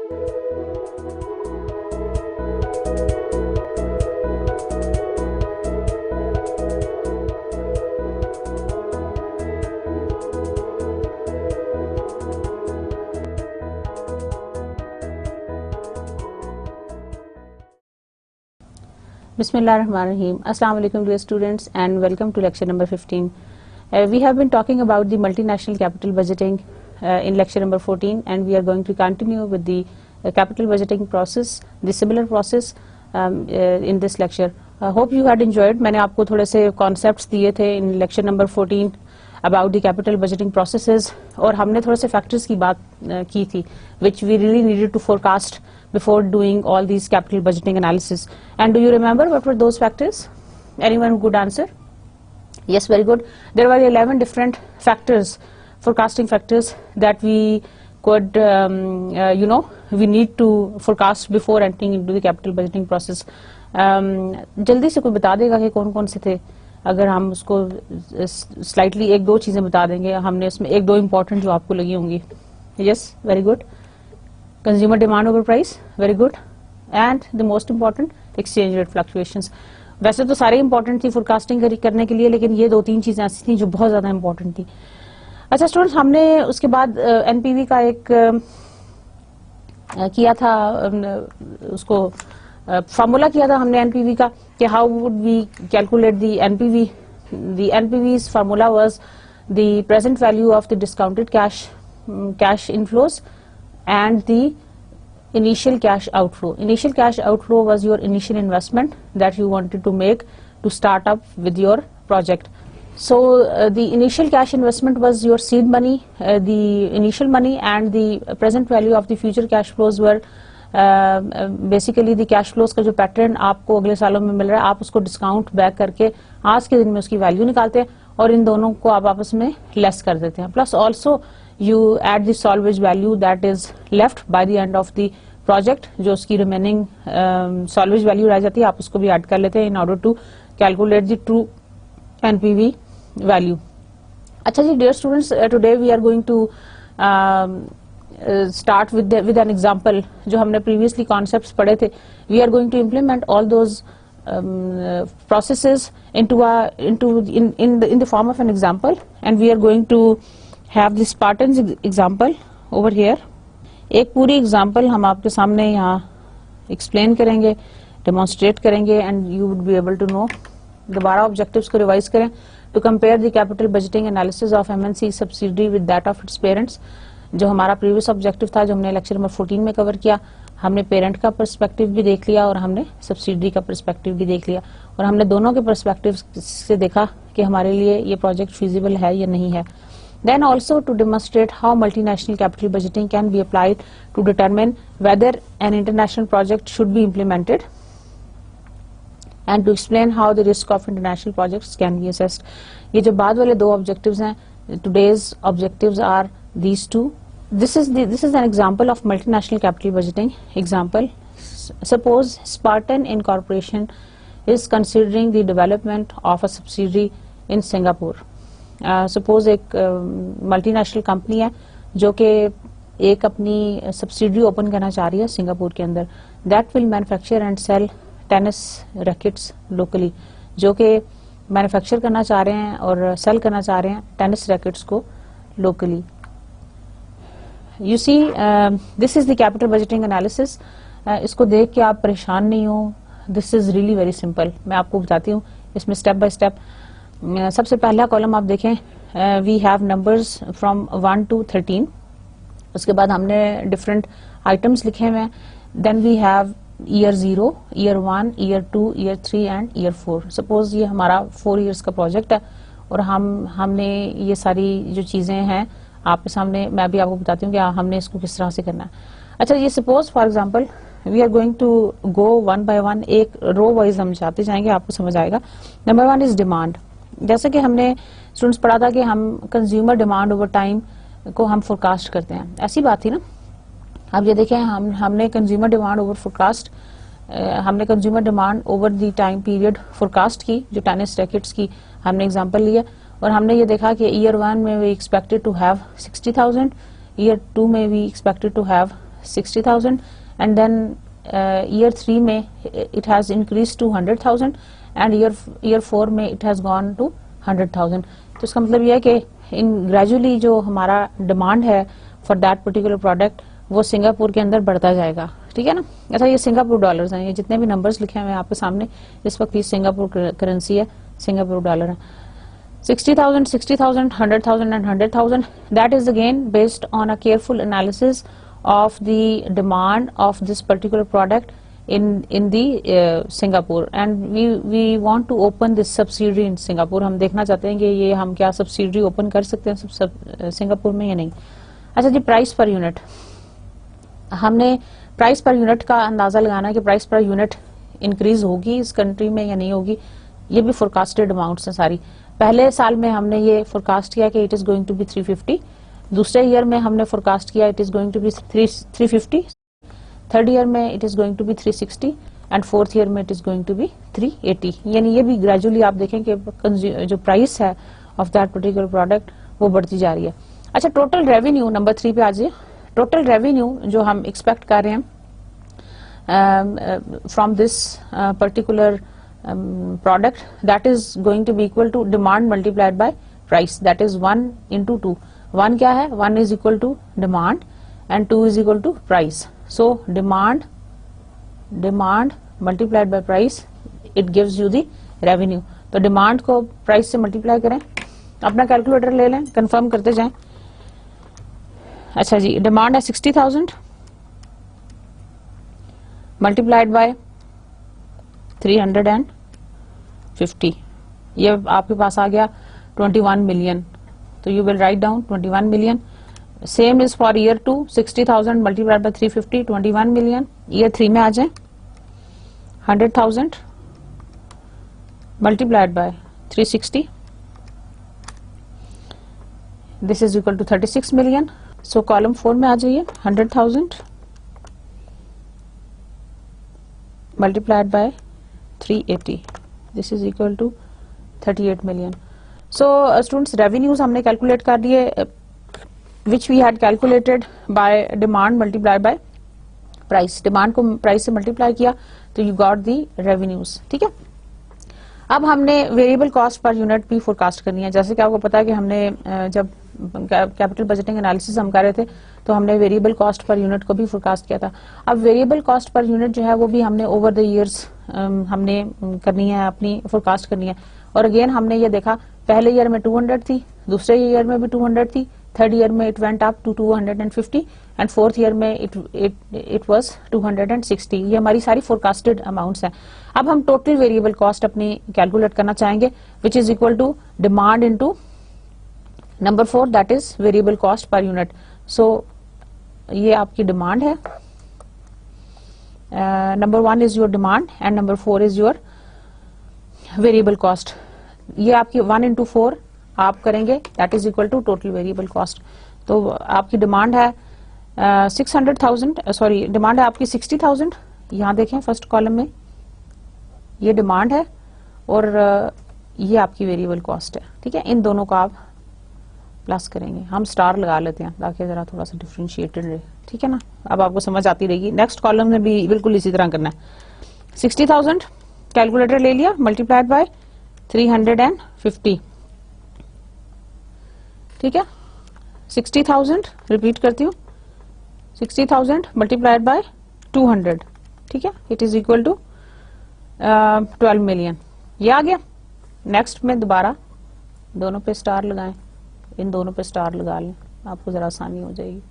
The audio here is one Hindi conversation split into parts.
Bismillahirrahmanirrahim. Assalamu alaikum dear students and welcome to lecture number 15. We have been talking about the multinational capital budgeting in lecture number 14 and we are going to continue with the capital budgeting process, the similar process in this lecture. Hope you had enjoyed. मैंने आपको थोड़े से concepts दिए थे in lecture number 14 about the capital budgeting processes और हमने थोड़े से factors की बात की थी which we really needed to forecast before doing all these capital budgeting analysis. And do you remember what were those factors? Anyone who could answer? Yes, very good. There were 11 different factors, forecasting factors that we could, we need to forecast before entering into the capital budgeting process. जल्दी से कोई बता देगा कि कौन कौन से थे? अगर हम उसको slightly एक दो चीजें बता देंगे, हमने उसमें एक दो important जो आपको लगी होंगी. Yes, very good. Consumer demand over price, very good, and the most important exchange rate fluctuations. वैसे तो सारे important थी forecasting करने के लिए, लेकिन ये दो तीन चीजें ऐसी थी जो बहुत ज्यादा important थी. अच्छा स्टूडेंट्स, हमने उसके बाद एनपीवी का एक किया था, उसको फार्मूला किया था हमने एनपीवी का कि how would we calculate the NPV. The NPV's formula was the present value of the discounted cash inflows and the initial cash outflow. Initial cash outflow was your initial investment that you wanted to make to start up with your project. So the initial cash investment was your seed money, the initial money, and the present value of the future cash flows were basically the cash flows का जो pattern आपको अगले सालों में मिल रहा है, आप उसको discount back करके आज के दिन में उसकी value निकालते हैं और इन दोनों को आप आपस में less कर देते हैं. Plus also you add the salvage value that is left by the end of the project, जो उसकी remaining salvage value रह जाती है, आप उसको भी add कर लेते हैं in order to calculate the true NPV value. अच्छा जी dear students, today we are going to start with an example. जो हमने previously concepts पढ़े थे, we are going to implement all those processes in the form of an example, and we are going to have the Spartans example over here. एक पूरी example हम आपके सामने यहाँ explain करेंगे, demonstrate करेंगे, and you would be able to know. दोबारा objectives को revise करें. To compare the capital budgeting analysis of MNC subsidiary with that of its parents. जो हमारा previous objective था, जो हमने lecture number 14 में cover किया, हमने पेरेंट का पर्सपेक्टिव भी देख लिया और हमने सब्सिडी का पर्सपेक्टिव भी देख लिया और हमने दोनों के पर्सपेक्टिव से देखा कि हमारे लिए ये प्रोजेक्ट फिजिबल है या नहीं है. Then also to demonstrate how multinational capital budgeting can be applied to determine whether an international project should be implemented and to explain how the risk of international projects can be assessed. ये जो बाद वाले दो objectives हैं, today's objectives are these two. This is an example of multinational capital budgeting example. Suppose Spartan Incorporation is considering the development of a subsidiary in Singapore. Suppose एक multinational company है जो कि एक अपनी subsidiary open करना चाह रही है सिंगापुर के अंदर. That will manufacture and sell tennis rackets locally. जो कि manufacture करना चाह रहे हैं और sell करना चाह रहे हैं tennis rackets को locally. You see, this is the capital budgeting analysis. इसको देख के आप परेशान नहीं हो. This is really very simple. मैं आपको बताती हूँ इसमें step by step. सबसे पहला कॉलम आप देखें, we have numbers from 1 to 13. उसके बाद हमने different items लिखे हुए हैं. Then we have year 0, year 1, year 2, year 3 and year 4. Suppose ये हमारा 4 years का project है और हमने ये सारी जो चीजें हैं आपके सामने, मैं भी आपको बताती हूँ कि हमने इसको किस तरह से करना है. अच्छा, ये suppose for example we are going to go one by one, एक रो वाइज हम जाते जाएंगे, आपको समझ आएगा. Number 1 is demand. जैसे कि हमने स्टूडेंट्स पढ़ा था कि हम कंज्यूमर डिमांड ओवर टाइम को हम फोरकास्ट करते हैं, ऐसी बात थी ना. अब ये देखें, हमने कंज्यूमर डिमांड ओवर फोरकास्ट, हमने consumer demand over the time period forecast की, जो टेनिस रैकेट्स की हमने एग्जांपल लिया और हमने ये देखा कि ईयर 1 में we expected to have 60,000, year 2 में we expected to have 60,000 and then year 3 में it has increased to 100,000 and year 4 में it has gone to 100,000. तो इसका मतलब यह है कि इन ग्रेजुअली जो हमारा डिमांड है फॉर दैट पर्टिकुलर प्रोडक्ट वो सिंगापुर के अंदर बढ़ता जाएगा, ठीक है ना. अच्छा, ये सिंगापुर डॉलर्स हैं, ये जितने भी नंबर्स लिखे हुए हैं आपके सामने इस वक्त ये सिंगापुर करेंसी है, सिंगापुर डॉलर है. 60,000, 60,000, 100,000 and 100,000. That is again based on a careful analysis of the demand of this particular product in the Singapore, and we want to open this subsidiary in Singapore. हम देखना चाहते हैं कि ये हम क्या subsidiary open कर सकते हैं सिंगापुर में या नहीं. अच्छा जी, प्राइस पर यूनिट, हमने प्राइस पर यूनिट का अंदाजा लगाना है कि प्राइस पर यूनिट इंक्रीज होगी इस कंट्री में या नहीं होगी. ये भी फोरकास्टेड अमाउंट्स हैं सारी. पहले साल में हमने ये फोरकास्ट किया कि it is going to be 350. दूसरे ईयर में हमने फोरकास्ट किया it is going to be 350. Third year में it is going to be 360 and fourth year में it is going to be 380. यानी ये भी ग्रेजुअली आप देखें कि जो प्राइस है ऑफ दैट पर्टिकुलर प्रोडक्ट वो बढ़ती जा रही है. अच्छा, टोटल रेवेन्यू नंबर 3 पे आ जाइए. टोटल रेवेन्यू जो हम एक्सपेक्ट कर रहे हैं from this particular product, that is going to be equal to demand multiplied by price, that is 1 into 2. 1 क्या है? 1 is equal to demand and 2 is equal to price. So demand multiplied by price, it gives you the revenue. तो demand को price से multiply करें, अपना कैलकुलेटर ले लें, कंफर्म करते जाएं. अच्छा जी, डिमांड है 60,000 मल्टीप्लाइड बाय 350, ये आपके पास आ गया 21 मिलियन. तो you will write down 21 million. Same is for year 2, 60,000 multiplied by 350, 21 million. Year 3 में आ जाए 100,000 multiplied by 360, this is equal to 36 million. So column 4 में आ जाइए 100,000 multiplied by 380, this is equal to 38 million. So students, revenues हमने calculate कर दिए which we had calculated by demand multiplied by price. demand को price से multiply किया तो you got the revenues, ठीक है. अब हमने वेरिएबल कॉस्ट पर यूनिट भी फोरकास्ट करनी है. जैसे कि आपको पता है कि हमने जब कैपिटल बजटिंग एनालिसिस हम कर रहे थे तो हमने वेरिएबल कॉस्ट पर यूनिट को भी फोरकास्ट किया था. अब वेरिएबल कॉस्ट पर यूनिट जो है वो भी हमने ओवर द इयर्स हमने करनी है, अपनी फोरकास्ट करनी है. और अगेन हमने ये देखा पहले ईयर में 200 थी, दूसरे ईयर में भी 200 थी, थर्ड ईयर में it went up to 250 and fourth year में इट वाज 260. ये हमारी सारी फोरकास्टेड अमाउंट्स हैं. अब हम टोटल वेरिएबल कॉस्ट अपनी कैलकुलेट करना चाहेंगे which is equal to demand into number 4, that is variable cost per unit. So ये आपकी डिमांड है. Number 1 is your demand and number 4 is your variable cost. ये आपकी 1 into 4 आप करेंगे that is equal to total variable cost. तो आपकी डिमांड है 600,000, सॉरी डिमांड है आपकी 60,000. यहाँ देखें फर्स्ट कॉलम में ये डिमांड है और ये आपकी वेरिएबल कॉस्ट है, ठीक है. इन दोनों को आप प्लस करेंगे. हम स्टार लगा लेते हैं ताकि जरा थोड़ा सा डिफरेंशिएटेड रहे, ठीक है ना. अब आपको समझ आती रहेगी. नेक्स्ट कॉलम में भी बिल्कुल इसी तरह करना है. 60,000 कैलकुलेटर ले लिया मल्टीप्लाइड बाय 350, ठीक है. 60,000 रिपीट करती हूँ, 60,000 मल्टीप्लाइड बाय 200, ठीक है. It is equal to 12 million. ये आ गया. नेक्स्ट में दोबारा दोनों पे स्टार लगाएं, इन दोनों पे स्टार लगा लें, आपको जरा आसानी हो जाएगी,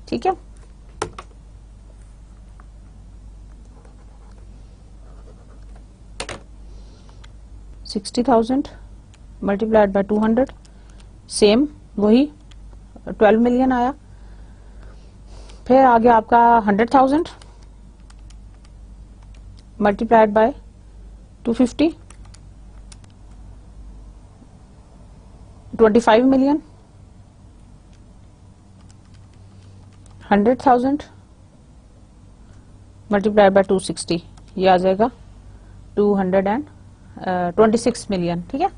ठीक है. $60,000 मल्टीप्लाइड बाय 200, सेम वही 12 मिलियन आया. फिर आ गया आपका 100,000 multiplied bye 250, 25 million. 100,000 multiplied bye 260, ये आ जाएगा 226 मिलियन, ठीक है.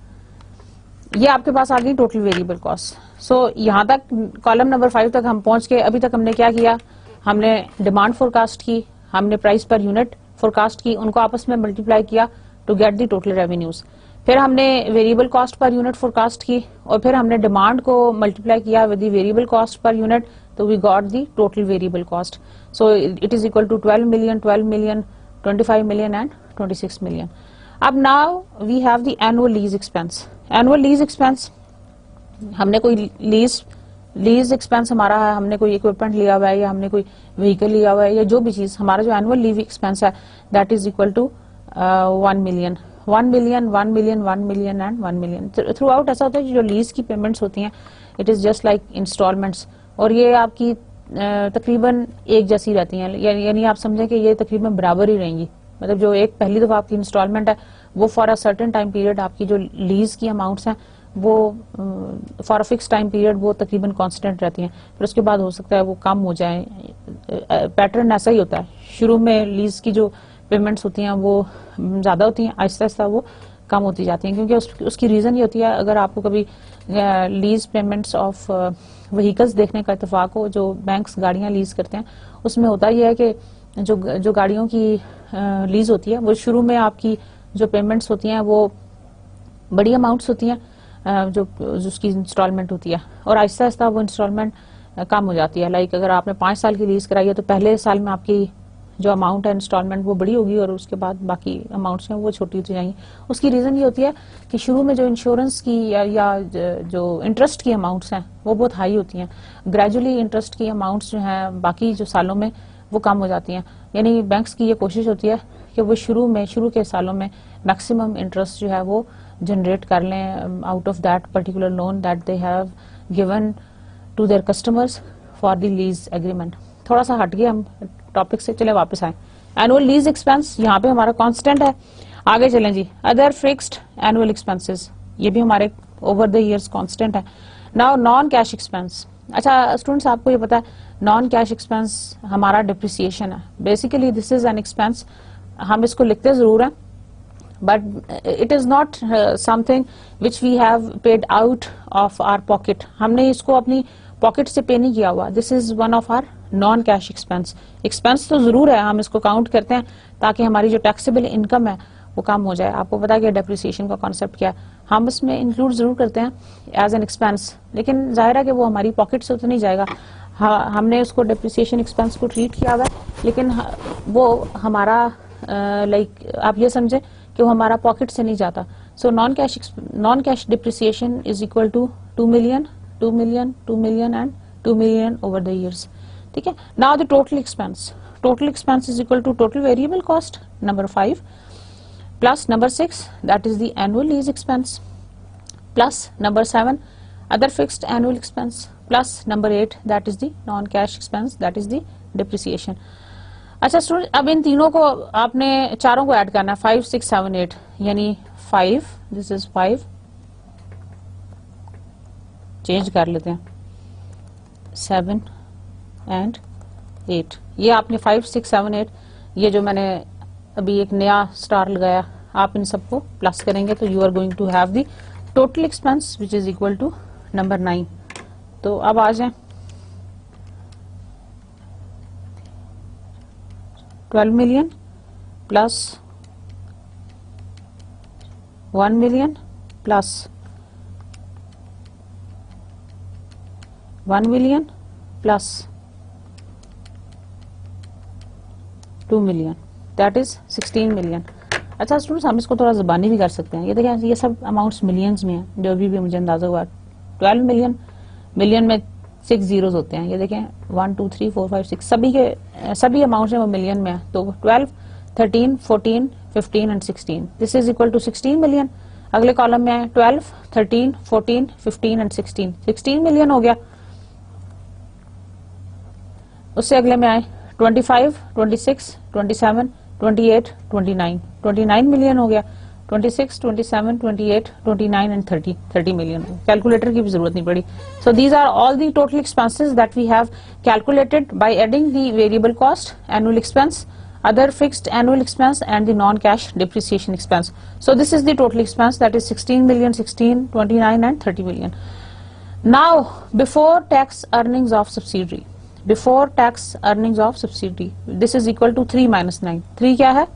ये आपके पास आ गई टोटल वेरिएबल कॉस्ट। सो यहाँ तक कॉलम नंबर 5 तक हम पहुंच के अभी तक हमने क्या किया, हमने डिमांड फोरकास्ट की, हमने प्राइस पर यूनिट फोरकास्ट की, उनको आपस में मल्टीप्लाई किया to get the total revenues. फिर हमने variable cost per unit forecast की और फिर हमने डिमांड को मल्टीप्लाई किया with the variable cost per unit, तो we got the total variable cost. So it is equal to 12 million, 12 million, 25 million and 26 million. अब now we have the annual lease expense. Annual lease expense, हमने कोई लीज एक्सपेंस हमारा है, हमने कोई इक्विपमेंट लिया हुआ है या हमने कोई व्हीकल लिया हुआ है या जो भी चीज, हमारा जो एनुअल लीज एक्सपेंस है that is equal to 1 million, 1 million, 1 million, 1 million and 1 million. Throughout ऐसा होता है कि जो लीज की पेमेंट्स होती हैं it is just like installments, और ये आपकी तकरीबन एक जैसी रहती हैं, यानी आप समझें कि ये तकरीबन बराबर ही रहेंगी। मतलब जो एक पहली दफा आपकी इंस्टॉलमेंट है वो for a certain time period, आपकी जो लीज की अमाउंट्स हैं वो for a fix time period वो तकरीबन कांस्टेंट रहती हैं, फिर उसके बाद हो सकता है वो कम हो जाए। पैटर्न ऐसा ही होता है, शुरू में लीज की जो पेमेंट्स होती हैं वो ज्यादा होती हैं, आहिस्ता आहिस्ता वो कम होती जाती हैं, क्योंकि उसकी रीजन ये होती है, अगर आपको कभी लीज पेमेंट्स ऑफ व्हीकल्स देखने का इत्तेफाक हो, जो बैंक्स गाड़ियां लीज करते हैं, उसमें होता यह है कि जो गाड़ियों की लीज होती है वो शुरू में आपकी जो पेमेंट्स होती हैं वो बड़ी अमाउंट्स होती हैं, जो उसकी इंस्टॉलमेंट होती है, और आहिस्ता आहिस्ता वो इंस्टॉलमेंट कम हो जाती है। लाइक अगर आपने 5 साल की लीज कराई है तो पहले साल में आपकी जो अमाउंट है इंस्टॉलमेंट वो बड़ी होगी और उसके बाद बाकी अमाउंट्स हैं वो छोटी होती जाएंगी। उसकी रीजन ये होती है कि शुरू में जो इंश्योरेंस की या जो इंटरेस्ट की अमाउंट्स हैं वो बहुत हाई होती हैं, ग्रेजुअली इंटरेस्ट की अमाउंट्स जो हैं बाकी जो सालों में वो कम हो जाती हैं। यानी बैंक्स की ये कोशिश होती है कि वो शुरू के सालों में मैक्सिमम इंटरेस्ट जो है वो जनरेट कर लें out of that particular loan that they have given to their customers for the lease agreement. थोड़ा सा हट गए हम टॉपिक से, चले वापस आए। एनुअल लीज एक्सपेंस यहाँ पे हमारा कांस्टेंट है। आगे चलें जी, अदर फिक्स्ड एनुअल एक्सपेंसेस, ये भी हमारे ओवर द ईयर्स कांस्टेंट है। Now non cash expense. अच्छा स्टूडेंट्स, आपको ये पता है नॉन कैश एक्सपेंस हमारा डिप्रिसिएशन है। Basically this is an expense, हम इसको लिखते जरूर हैं but it is not something which we have paid out of our pocket, हमने इसको अपनी पॉकेट से पे नहीं किया हुआ। This is one of our non cash expense. Expense तो जरूर है, हम इसको काउंट करते हैं ताकि हमारी जो टैक्सेबल इनकम है वो कम हो जाए। आपको पता है कि डेप्रिसिएशन का कॉन्सेप्ट क्या है, हम इसमें इंक्लूड जरूर करते हैं एज एन एक्सपेंस, लेकिन जाहिर है कि वो हमारी पॉकेट से तो नहीं जाएगा। हमने उसको डेप्रिसिएशन एक्सपेंस को ट्रीट किया हुआ है, लेकिन वो हमारा लाइक आप ये समझे कि वो हमारा पॉकेट से नहीं जाता। So non cash depreciation is equal to 2 million, 2 million, 2 million and 2 million over the years. ठीक है, now the total expense is equal to total variable cost number 5 plus number 6 that is the annual lease expense plus number 7 other fixed annual expense plus number 8 that is the non cash expense that is the depreciation। अच्छा स्टूडेंट, अब इन तीनों को आपने चारों को ऐड करना है, 5 6 7 8, यानी 5 दिस इज 5, चेंज कर लेते हैं 7 एंड 8, ये आपने 5 6 7 8, ये जो मैंने अभी एक नया स्टार लगाया, आप इन सबको प्लस करेंगे तो you are going to have the total expense which is equal to number 9। तो अब आ जाए 12 million plus 1 million plus 1 million plus 2 million that is 16 million. अच्छा स्टूडेंट्स, हम इसको थोड़ा ज़बानी भी कर सकते हैं। ये देखें, ये सब अमाउंट्स मिलियंस में हैं, जो अभी भी मुझे अंदाजा हुआ। 12 मिलियन, मिलियन में 6 जीरोस होते हैं, ये देखें 1 2 3 4 5 6 सभी अमाउंट्स हैं वो मिलियन में है। तो 12 13 14 15 and 16 this is equal to 16 million. अगले कॉलम में है 12 13 14 15 एंड 16 मिलियन हो गया। उससे अगले में आए 25 26 27 28 29 मिलियन हो गया। 26 27 28 29 एंड 30 मिलियन। कैलकुलेटर की भी जरूरत नहीं पड़ी। So these are all the total expenses that we have calculated by adding the variable cost, annual expense, other fixed annual expense and the non-cash depreciation expense. So this is the total expense, that is 16 million, 16, 29 and 30 million. Now before tax earnings of subsidiary, before tax earnings of subsidiary, this is equal to 3 minus 9. 3 क्या है?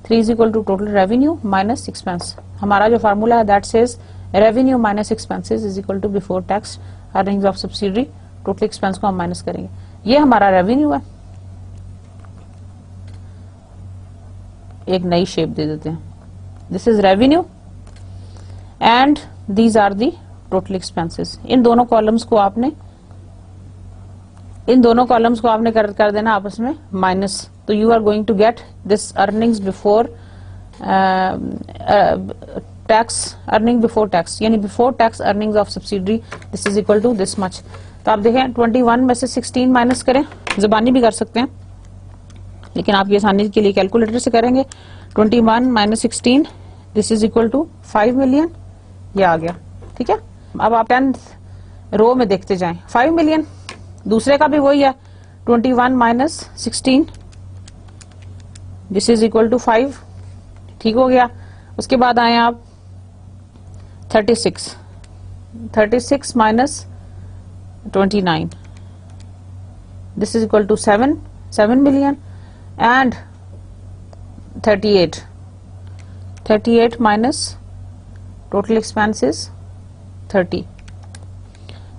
3 is equal to total revenue minus expense. हमारा जो फार्मूला है that says revenue minus expenses is equal to before tax earnings of subsidiary. Total expense को हम माइनस करेंगे. ये हमारा रेवेन्यू है. एक नई शेप दे देते हैं. This is revenue and these are the total expenses. इन दोनों कॉलम्स को आपने कर देना आपस में माइनस. तो you are going to get this earnings before tax, earning before tax, यानी before tax earnings of subsidiary. This is equal to this much. तो आप देखें 21 में से 16 माइनस करें, ज़बानी भी कर सकते हैं लेकिन आप ये आसानी के लिए कैलकुलेटर से करेंगे. 21 minus 16, this is equal to 5 million. ये आ गया. ठीक है. अब आप 10th रो में देखते जाएं. 5 मिलियन, दूसरे का भी वही है. 21 minus 16, this is equal to 5. ठीक हो गया. उसके बाद आए आप 36 minus 29, this is equal to 7 million and 38 minus total expenses 30,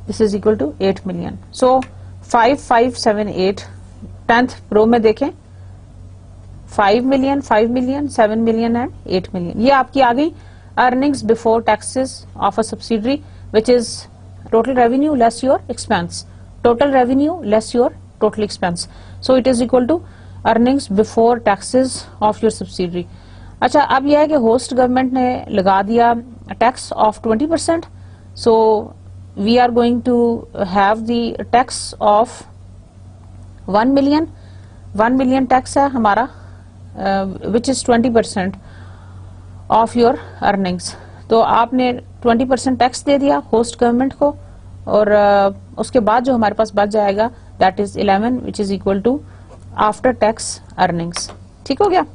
this is equal to 8 million. So 5578 10th रो में देखें 5 million, 7 million and 8 million. ये आपकी आ गई earnings before taxes of a subsidiary which is total revenue less your expense, total revenue less your total expense. So it is equal to earnings before taxes of your subsidiary. अच्छा, अब यह है कि होस्ट गवर्नमेंट ने लगा दिया tax of 20%. So we are going to have the tax of 1 million. 1 million tax है हमारा which is 20% of your earnings. तो आपने 20% टैक्स दे दिया होस्ट गवर्नमेंट को और उसके बाद जो हमारे पास बच जाएगा that is 11 which is equal to after tax earnings. ठीक हो गया.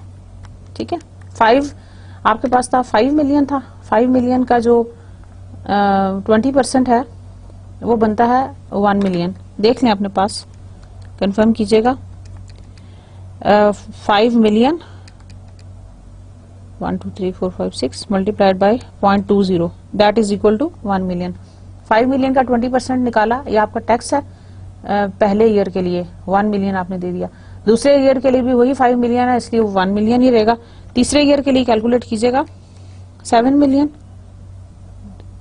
ठीक है. 5 आपके पास था, 5 मिलियन था. 5 मिलियन का जो 20% है वो बनता है 1 मिलियन. देख लें अपने पास, कंफर्म कीजिएगा. 5 million 1 2 3 4 5 6 multiplied by 0.20 that is equal to 1 million. 5 million का 20% निकाला, ये आपका टैक्स है पहले ईयर के लिए. 1 मिलियन आपने दे दिया. दूसरे ईयर के लिए भी वही 5 मिलियन है, इसलिए 1 मिलियन ही रहेगा. तीसरे ईयर के लिए कैलकुलेट कीजिएगा 7 million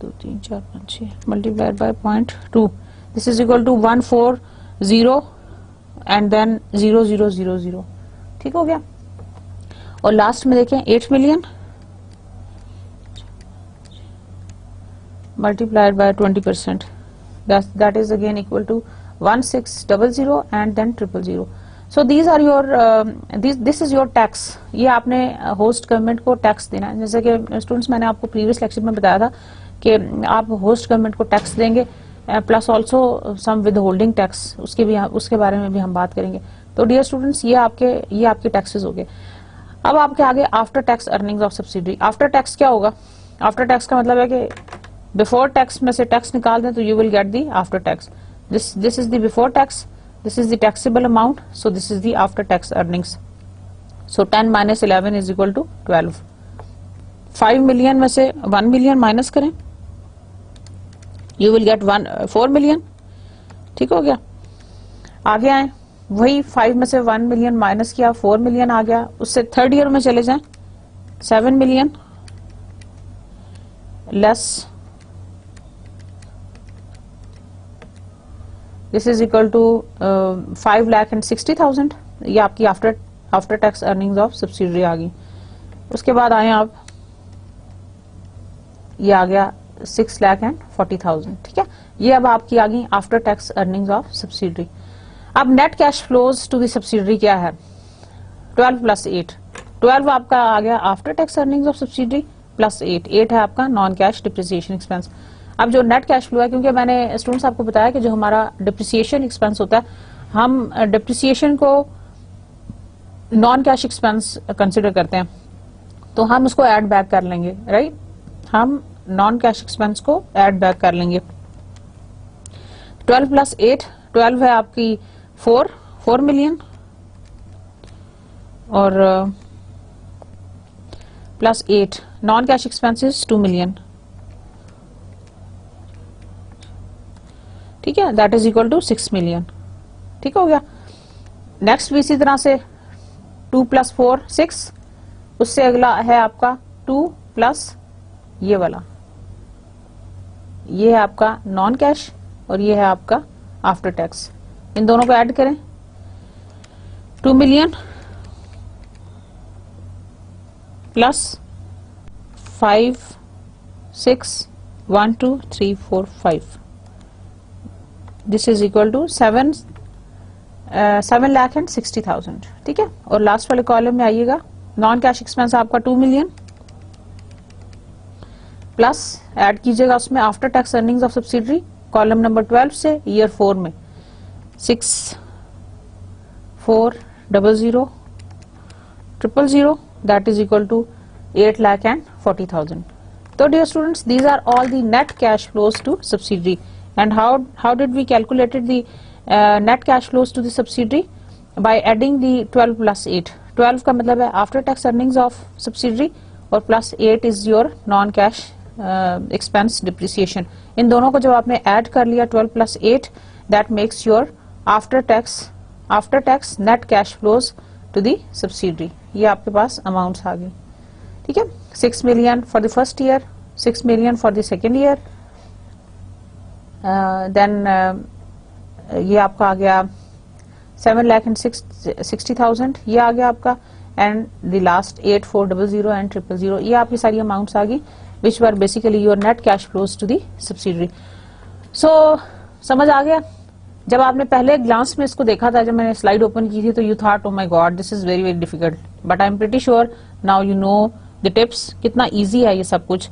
2 3 4 5 6 multiplied by 0.2 this is equal to 140 and then 0000. ठीक हो गया. और लास्ट में देखें 8 million multiplied by 20% that is again equal to 1600 and then 000. So these are your this is your tax. ये आपने होस्ट गवर्नमेंट को टैक्स देना है. जैसे कि स्टूडेंट्स मैंने आपको प्रीवियस लेक्चर में बताया था कि आप होस्ट गवर्नमेंट को टैक्स देंगे plus also some withholding tax, उसके बारे में भी हम बात करेंगे. तो डियर स्टूडेंट्स ये आपके टैक्सेस हो गए. अब आपके आगे after tax earnings of subsidiary. After tax क्या होगा? आफ्टर टैक्स का मतलब है कि बिफोर टैक्स में से टैक्स निकाल दें तो you will get the after tax. This is the before tax, this is the taxable amount, so this is the after tax earnings. So 10 minus 11 is equal to 12. 5 million में से 1 million माइनस करें, you will get 4 million. ठीक हो गया. आगे आए, वही 5 में से 1 million माइनस किया, 4 million आ गया. उससे थर्ड ईयर में चले जाएं, 7 million less this is equal to 5,60,000. ये आपकी after tax earnings of subsidiary आ गई. उसके बाद आए आप, ये आ गया 6,40,000. ठीक है. ये अब आपकी आ गई after tax earnings of subsidiary. अब net cash flows to the subsidiary क्या है? 12 प्लस 8. 12 आपका आ गया after tax earnings of subsidiary plus 8 है आपका नॉन कैश डिप्रिसिएशन एक्सपेंस. अब जो नेट कैश फ्लो है, क्योंकि मैंने स्टूडेंट्स आपको बताया कि जो हमारा डिप्रिसिएशन एक्सपेंस होता है, हम डिप्रिसिएशन को नॉन कैश एक्सपेंस कंसिडर करते हैं तो हम उसको ऐड बैक कर लेंगे, राइट? हम नॉन कैश एक्सपेंस को ऐड बैक कर लेंगे। 12 प्लस 8, 12 है आपकी 4 मिलियन और plus 8 non cash expenses 2 million, ठीक है, that is equal to 6 million. ठीक हो गया। नेक्स्ट भी इसी तरह से 2 प्लस 4 6, उससे अगला है आपका 2 प्लस ये वाला, ये है आपका नॉन कैश और ये है आपका आफ्टर टैक्स। इन दोनों को ऐड करें 2 million plus 5 6 1 2 3 4 5, this is equal to 7,60,000। ठीक है। और लास्ट वाले कॉलम में आइएगा, नॉन कैश एक्सपेंस आपका 2 मिलियन प्लस ऐड कीजिएगा उसमें after tax earnings of subsidiary, column number 12 से ईयर 4 में 6,4,00,000,000 that is equal to 8,40,000. So dear students, these are all the net cash flows to subsidiary. And how did we calculated the net cash flows to the subsidiary? By adding the 12 plus 8. 12 का मतलब है after tax earnings of subsidiary और plus 8 is your non cash expense depreciation. इन दोनों को जब आपने ऐड कर लिया 12 plus 8, that makes your after tax net cash flows to the subsidiary. ये आपके पास अमाउंट्स आ गई। ठीक है। 6 million for the first year, 6 million for the second year, then ये आपका आ गया 7,60,000, ये आ गया आपका, एंड द लास्ट 8,4,00,000 एंड 0,000, ये आपकी सारी अमाउंट्स आ गई which were basically your net cash flows to the subsidiary. So समझ आ गया? जब आपने पहले ग्लांस में इसको देखा था, जब मैंने स्लाइड ओपन की थी, तो you thought oh my God this is very very difficult, but I am pretty sure now you know the tips. कितना इजी है ये सब कुछ।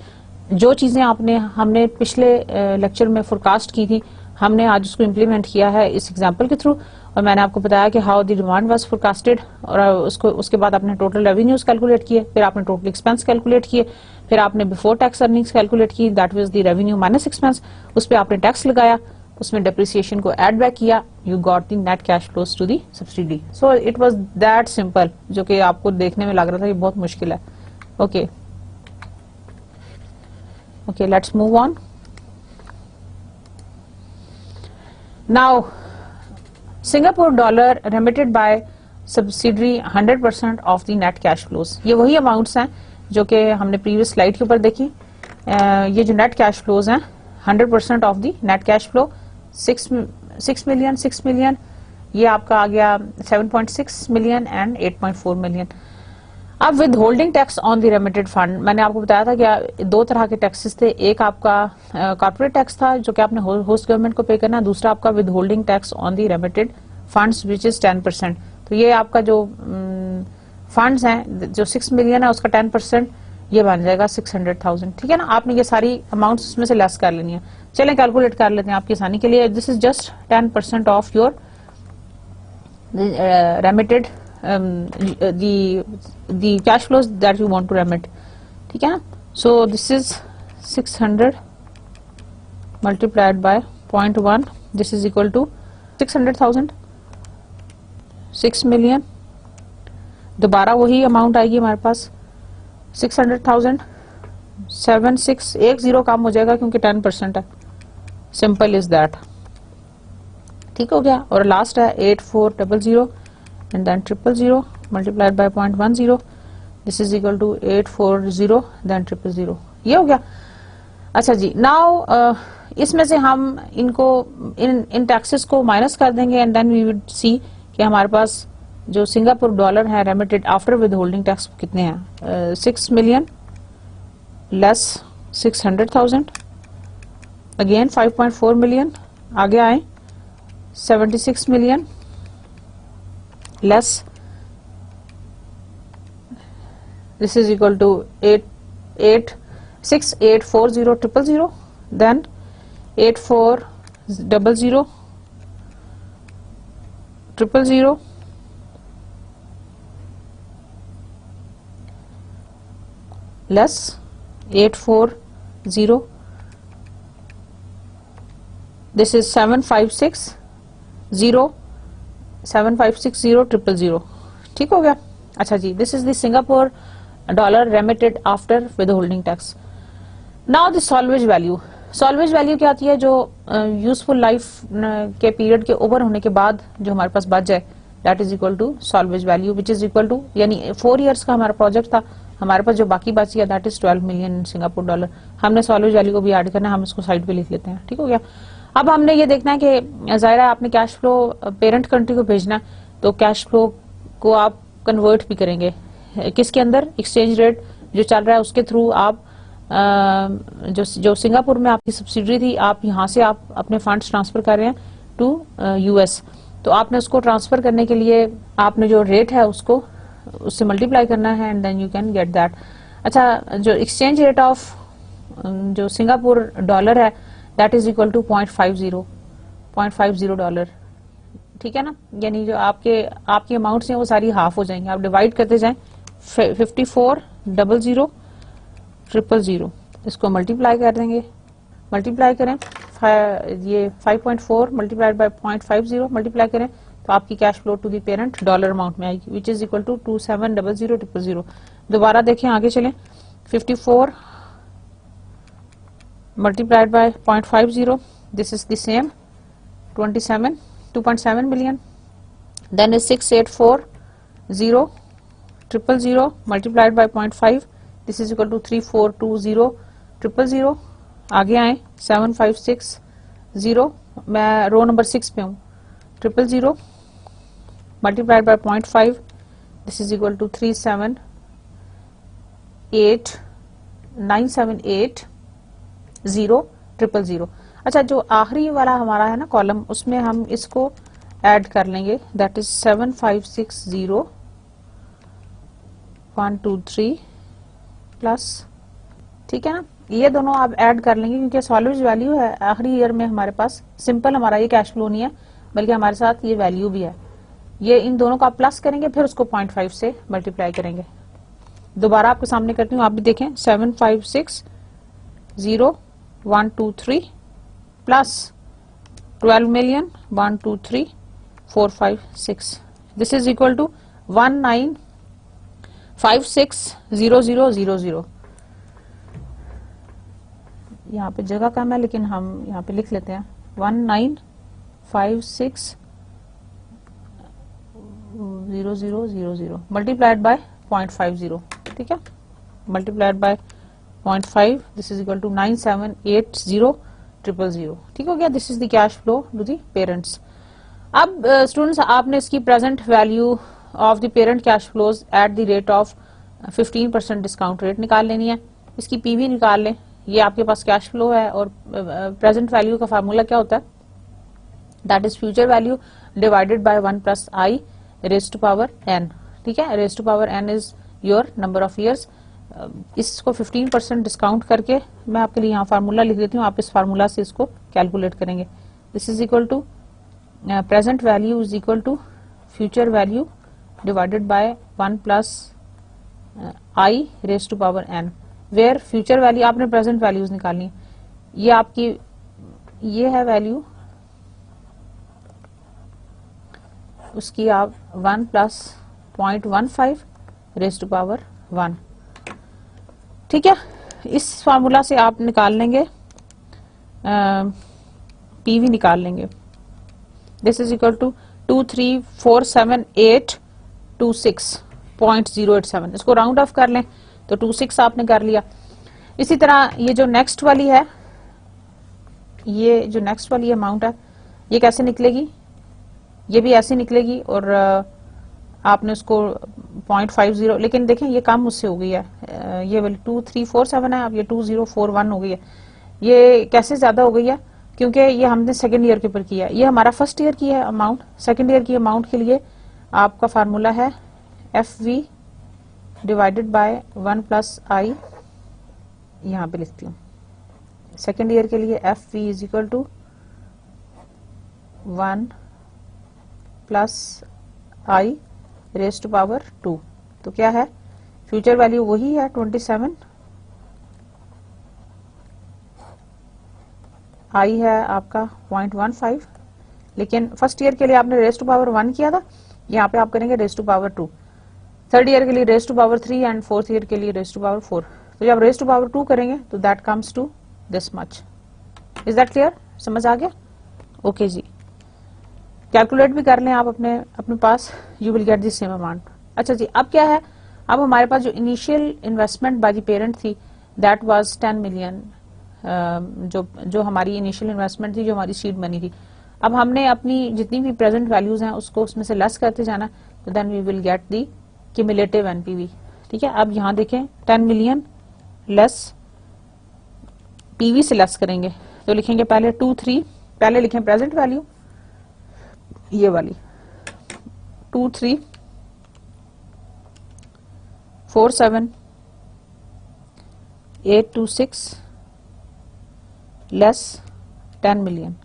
जो चीजें हमने पिछले लेक्चर में फोरकास्ट की थी, हमने आज उसको इम्प्लीमेंट किया है इस एग्जाम्पल के थ्रू, और मैंने आपको बताया कि how the demand was forecasted, और उसके बाद आपने टोटल रेवेन्यूज कैलकुलेट किए, फिर आपने टोटल एक्सपेंस कैलकुलेट किए, फिर आपने बिफोर टैक्स अर्निंग्स कैलकुलेट की, that was the revenue minus expense, उस पर आपने टैक्स लगाया, उसमें डेप्रिसिएशन को ऐड बैक किया, you got the net cash flows to the subsidy. So it was that simple, जो कि आपको देखने में लग रहा था कि बहुत मुश्किल है। Okay okay, let's move on. Now Singapore dollar remitted by subsidiary 100% of the net cash flows. ये वही अमाउंट्स हैं जो कि हमने प्रीवियस स्लाइड के ऊपर देखी। ये जो नेट कैश फ्लोज हैं 100% of the net cash flow, 6 million, ये आपका आ गया 7.6 मिलियन एंड 8.4 मिलियन। अब with holding tax on the remitted fund, मैंने आपको बताया था कि दो तरह के टैक्सेस थे, एक आपका कॉर्पोरेट टैक्स था जो कि आपने होस्ट गवर्नमेंट को पे करना, दूसरा आपका with holding tax on the remitted funds which is 10%। तो ये आपका जो फंड्स हैं, जो 6 मिलियन है उसका 10% ये बन जाएगा 600,000। ठीक है ना। आपने ये सारी अमाउंट्स उसमें से लेस कर लेनी है। चलें कैलकुलेट कर लेते हैं आपकी आसानी के लिए। This is just 10% of your remitted the cash flows that you want to remit. ठीक है ना। So this is 600 multiplied by 0.1, this is equal to 600,000, 6 million, दोबारा वही अमाउंट आएगी हमारे पास 600,000, 76, एक जीरो कम हो जाएगा क्योंकि 10% है, सिंपल इज दैट। ठीक हो गया। और लास्ट है 8,4,00,000 and then 0,000 multiplied by 0.10, this is equal to 840 then 000, ये हो गया। अच्छा जी, नाउ इसमें से हम इनको इन टैक्सेस को माइनस कर देंगे and then we would see कि हमारे पास जो सिंगापुर डॉलर है remitted after withholding tax कितने हैं। 6 मिलियन लेस 600,000, अगेन 5.4 मिलियन, आगे आए 76 million less, this is equal to 6,840,000, then 8,400,000, 0,000, less 840, this is 7560 ठीक हो गया। अच्छा जी, this is the Singapore dollar remitted after withholding tax. Now the salvage value. Salvage value क्या आती है? जो यूजफुल लाइफ के पीरियड के ओवर होने के बाद जो हमारे पास बच जाए, that is equal to salvage value, which is equal to, यानी 4 इयर्स का हमारा प्रोजेक्ट था, हमारे पास जो बाकी बच गया that is 12 million Singapore dollar. हमने सॉल्वेज वैल्यू को भी ऐड करना है, हम इसको साइड पे लिख लेते हैं, ठीक हो गया। अब हमने ये देखना है कि जाहिर है आपने कैश फ्लो पेरेंट कंट्री को भेजना है, तो कैश फ्लो को आप कन्वर्ट भी करेंगे किसके अंदर? एक्सचेंज रेट जो चल रहा है उसके थ्रू आप जो सिंगापुर में आपकी सब्सिडरी थी, आप यहाँ से आप अपने फंड्स ट्रांसफर कर रहे हैं टू यूएस, तो आपने उसको ट्रांसफर करने के लिए आपने जो रेट है उसको उससे मल्टीप्लाई करना है and then you can get that. अच्छा, जो एक्सचेंज रेट ऑफ जो सिंगापुर डॉलर है that is equal to 0.50 dollar, ठीक है ना। यानी जो आपके अमाउंट्स हैं वो सारी हाफ हो जाएंगे, आप डिवाइड करते जाएं 54,00,000, इसको मल्टीप्लाई कर देंगे, मल्टीप्लाई करें ये 5.4 मल्टीप्लाइड बाय 0.50 मल्टीप्लाई करें तो आपकी cash flow to the parent dollar amount में आएगी, विच इज इक्वल टू 27,00,000. दोबारा देखें, आगे चलें, 54 multiplied by 0.50, this is the same 2.7 million. Then is 684,000 multiplied by 0.5, this is equal to 342,000. आगे आए 7560, मैं रो नंबर 6 पे हूँ, 000 multiplied by 0.5, this is equal to 378,978,000. अच्छा, जो आखिरी वाला हमारा है ना कॉलम, उसमें हम इसको ऐड कर लेंगे, दैट इज 7560,123 प्लस, ठीक है ना। ये दोनों आप ऐड कर लेंगे क्योंकि सॉल्वेज वैल्यू है आखिरी ईयर में हमारे पास। सिंपल हमारा ये कैश फ्लो नहीं है बल्कि हमारे साथ ये वैल्यू भी है। ये इन दोनों को आप प्लस करेंगे, फिर उसको 0.5 से मल्टीप्लाई करेंगे। दोबारा आपके सामने करती हूँ, आप भी देखें, 7560,123 plus 12,123,456, this is equal to 1956,00,000. यहाँ पे जगह कम है लेकिन हम यहाँ पे लिख लेते हैं 1956,00,000 मल्टीप्लाइड बाय 0.50, ठीक है, multiplied by 0.5, this is equal to 9780,000, ठीक हो गया। This is the cash flow to the parents. अब स्टूडेंट्स, आपने इसकी present value of the parent cash flows at the rate of 15% discount rate निकाल लेनी है। इसकी पीवी निकाल लें, ये आपके पास कैश फ्लो है और प्रेजेंट वैल्यू का फार्मूला क्या होता है? That is future value divided by 1 plus I raise to power N, ठीक है। Raise to power N is your number of years. इसको 15% डिस्काउंट करके मैं आपके लिए यहाँ फार्मूला लिख देती हूँ, आप इस फार्मूला से इसको कैलकुलेट करेंगे। This is equal to present value is equal to future value divided by 1 plus I raise to power N, where future value आपने प्रेजेंट वैल्यूज निकालनी है। ये आपकी ये है वैल्यू, उसकी आप 1 प्लस 0.15 रेज टू पावर 1, ठीक है। इस फार्मूला से आप निकाल लेंगे, पीवी निकाल लेंगे। दिस इज इक्वल टू 2347826.087, इसको राउंड ऑफ कर लें तो 26 आपने कर लिया। इसी तरह ये जो नेक्स्ट वाली है, ये जो नेक्स्ट वाली अमाउंट है, ये कैसे निकलेगी? ये भी ऐसे निकलेगी और आपने उसको 0.50, लेकिन देखें ये कम मुझसे हो गई है, ये वाली 2347 है, अब ये 2041 हो गई है। ये कैसे ज्यादा हो गई है? क्योंकि ये हमने सेकेंड ईयर के ऊपर किया है, ये हमारा फर्स्ट ईयर की है अमाउंट। सेकेंड ईयर की अमाउंट के लिए आपका फार्मूला है FV divided by 1 plus I, यहाँ पे लिखती हूँ। सेकेंड ईयर के लिए FV is equal to 1 plus I raise to power 2, तो क्या है? फ्यूचर वैल्यू वही है 27 आई है आपका 0.15, लेकिन फर्स्ट ईयर के लिए आपने रेज टू पावर 1 किया था, यहाँ पे आप करेंगे raise to power 2, third year के लिए raise to power 3 and fourth year के लिए रेज टू पावर 4। तो जब रेज टू पावर 2 करेंगे तो that comes to this much. Is that clear? समझ आ गया? ओके जी, कैलकुलेट भी कर लें आप अपने पास, you will get the same amount. अच्छा जी, अब क्या है, अब हमारे पास जो initial investment by the parent थी दैट वाज 10 मिलियन, जो हमारी इनिशियल इन्वेस्टमेंट थी, जो हमारी सीड मनी थी। अब हमने अपनी जितनी भी प्रेजेंट वैल्यूज हैं उसको उसमें से लेस करते जाना, तो then we will get the cumulative NPV. ठीक है, अब यहां देखें 10 मिलियन लेस पीवी से लेस करेंगे तो लिखेंगे पहले 2-3, पहले लिखें प्रेजेंट वैल्यू ये वाली 2,3,4,7,8,2,6 less 10 million.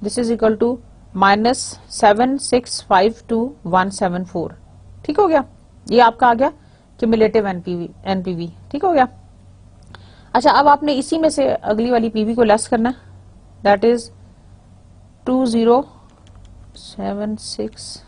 This is equal to -7,6,5,2,1,7,4। ठीक हो गया, ये आपका आ गया क्यूमुलेटिव एनपीवी। ठीक हो गया। अच्छा, अब आपने इसी में से अगली वाली पीवी को लेस करना है, दैट इज 2076,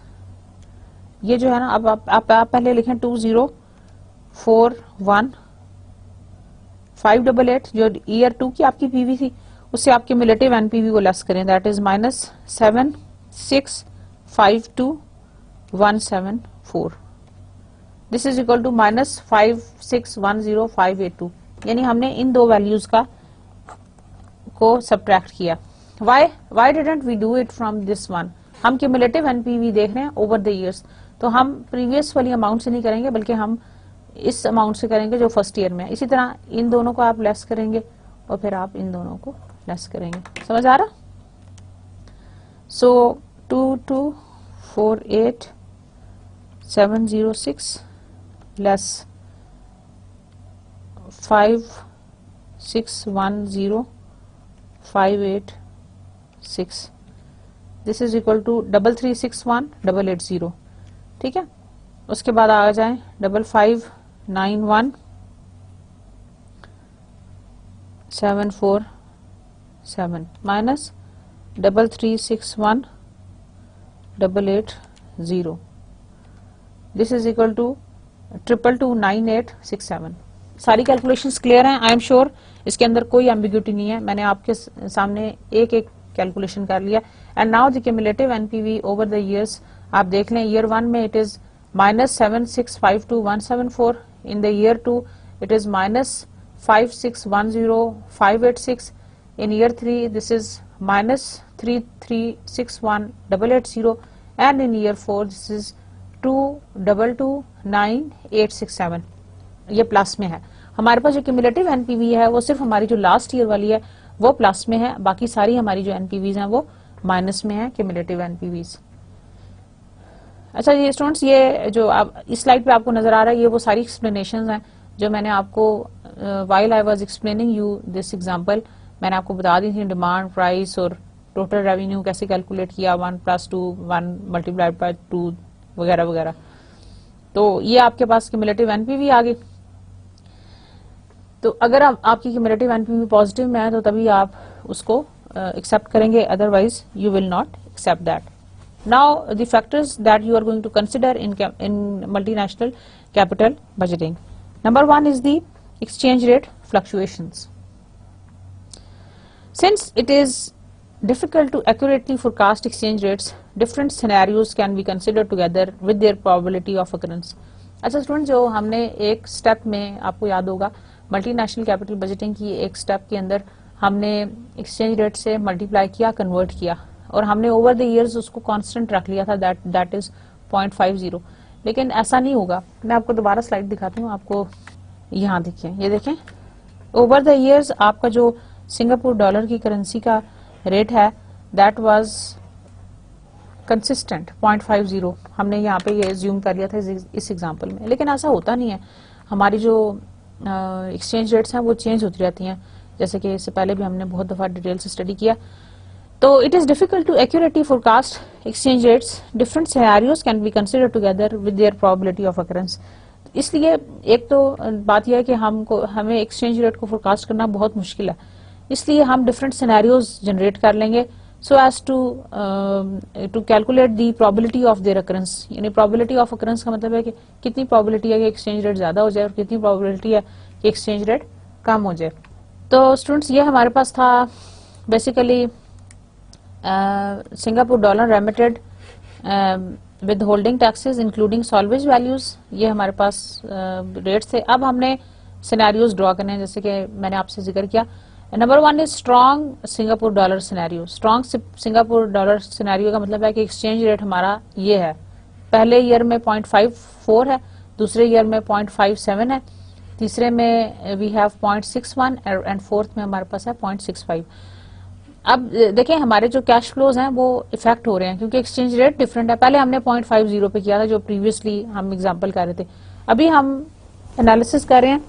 ये जो है ना, अब आप पहले लिखें 2041,588, जो ईयर 2 की आपकी पीवी थी उससे आप क्यूमुलेटिव एनपीवी को लेस करें, that is -7,6,5,2,1,7,4। This is equal to -5,6,1,0,5,8,2, यानी हमने इन दो वैल्यूज को सब्ट्रैक्ट किया। Why didn't we do it from this one? हम क्यूमुलेटिव एनपीवी देख रहे हैं ओवर द इयर्स, तो हम प्रीवियस वाली अमाउंट से नहीं करेंगे बल्कि हम इस अमाउंट से करेंगे जो फर्स्ट ईयर में है। इसी तरह इन दोनों को आप लेस करेंगे और फिर आप इन दोनों को लेस करेंगे। समझ आ रहा? So 2248,706 less 5,6,1,0,5,8,6, this is equal to 3,361,880। ठीक है, उसके बाद आ जाए 5,591,747 minus 3,361,880, this is equal to 222,9867। सारी कैलकुलेशंस क्लियर हैं? आई एम श्योर इसके अंदर कोई एम्बिग्यूटी नहीं है, मैंने आपके सामने एक एक कैलकुलेशन कर लिया। And now the cumulative NPV over the years, आप देख लें ईयर 1 में it is -7,652,174, in the year 2 it is -5,610,586, in year 3 this is -3,361,880, and in year 4 this is 2,229,867। ये प्लस में है। हमारे पास जो क्यूमुलेटिव एनपीवी है वो सिर्फ हमारी जो लास्ट ईयर वाली है वो प्लस में है, बाकी सारी हमारी जो एनपीवीज हैं वो माइनस में है, क्यूमुलेटिव एनपीवीज। अच्छा ये स्टूडेंट्स, ये जो आप इस स्लाइड पे आपको नजर आ रहा है ये वो सारी एक्सप्लेनेशंस हैं जो मैंने आपको while I was explaining you this example मैंने आपको बता दी थी। डिमांड, प्राइस और टोटल रेवेन्यू कैसे कैलकुलेट किया, 1+2, 1 मल्टीप्लाइड बाय 2 वगैरह वगैरह। तो ये आपके पास क्यूमुलेटिव एनपीवी आ गई। तो अगर आपकी क्यूमुलेटिव एनपीवी पॉजिटिव में है तो तभी आप उसको एक्सेप्ट करेंगे, otherwise you will not accept that. Now the factors that you are going to consider in multinational capital budgeting. Number 1 is the exchange rate fluctuations. Since it is difficult to accurately forecast exchange rates, different scenarios can be considered together with their probability of occurrence. अच्छा स्टूडेंट, जो हमने एक स्टेप में, आपको याद होगा मल्टीनेशनल कैपिटल बजटिंग की एक स्टेप के अंदर हमने एक्सचेंज रेट से मल्टीप्लाई किया, कन्वर्ट किया, और हमने ओवर द इयर्स उसको कांस्टेंट रख लिया था, दैट इज 0.50। लेकिन ऐसा नहीं होगा। मैं आपको दोबारा स्लाइड दिखाती हूँ आपको। यहाँ देखिए, ये देखें ओवर द इयर्स आपका जो सिंगापुर डॉलर की करेंसी का रेट है दैट वाज कंसिस्टेंट 0.50। हमने यहाँ पे ये ज्यूम कर लिया था इस एग्जांपल में, लेकिन ऐसा होता नहीं है। हमारी जो एक्सचेंज रेट्स हैं वो चेंज होती रहती हैं, जैसे कि इससे पहले भी हमने बहुत दफा डिटेल से स्टडी किया। तो it is difficult to accurately forecast exchange rates. Different scenarios can be considered together with their probability of occurrence. इसलिए एक तो बात यह है कि हमें एक्सचेंज रेट को फोरकास्ट करना बहुत मुश्किल है, इसलिए हम डिफरेंट सिनेरियोज जनरेट कर लेंगे so as to calculate the probability of their occurrence. यानी प्रोबेबिलिटी ऑफ अकरेंस का मतलब है कि कितनी प्रोबेबिलिटी है कि एक्सचेंज रेट ज्यादा हो जाए और कितनी प्रोबेबिलिटी है कि एक्सचेंज रेट कम हो जाए। तो स्टूडेंट्स ये हमारे पास था basically Singapore dollar remitted with holding taxes including salvage values, ये हमारे पास रेट्स थे। अब हमने सिनेरियोज ड्रॉ करने हैं, जैसे कि मैंने आपसे जिक्र किया। Number 1 is strong Singapore dollar scenario. Strong Singapore dollar scenario का मतलब है कि एक्सचेंज रेट हमारा ये है, पहले ईयर में 0.54 है, दूसरे ईयर में 0.57 है, तीसरे में वी हैव 0.61 एंड फोर्थ में हमारे पास है 0.65। अब देखें हमारे जो कैश फ्लोज हैं वो इफेक्ट हो रहे हैं क्योंकि एक्सचेंज रेट डिफरेंट है। पहले हमने 0.50 पे किया था जो प्रीवियसली हम एग्जांपल कर रहे थे, अभी हम एनालिसिस कर रहे हैं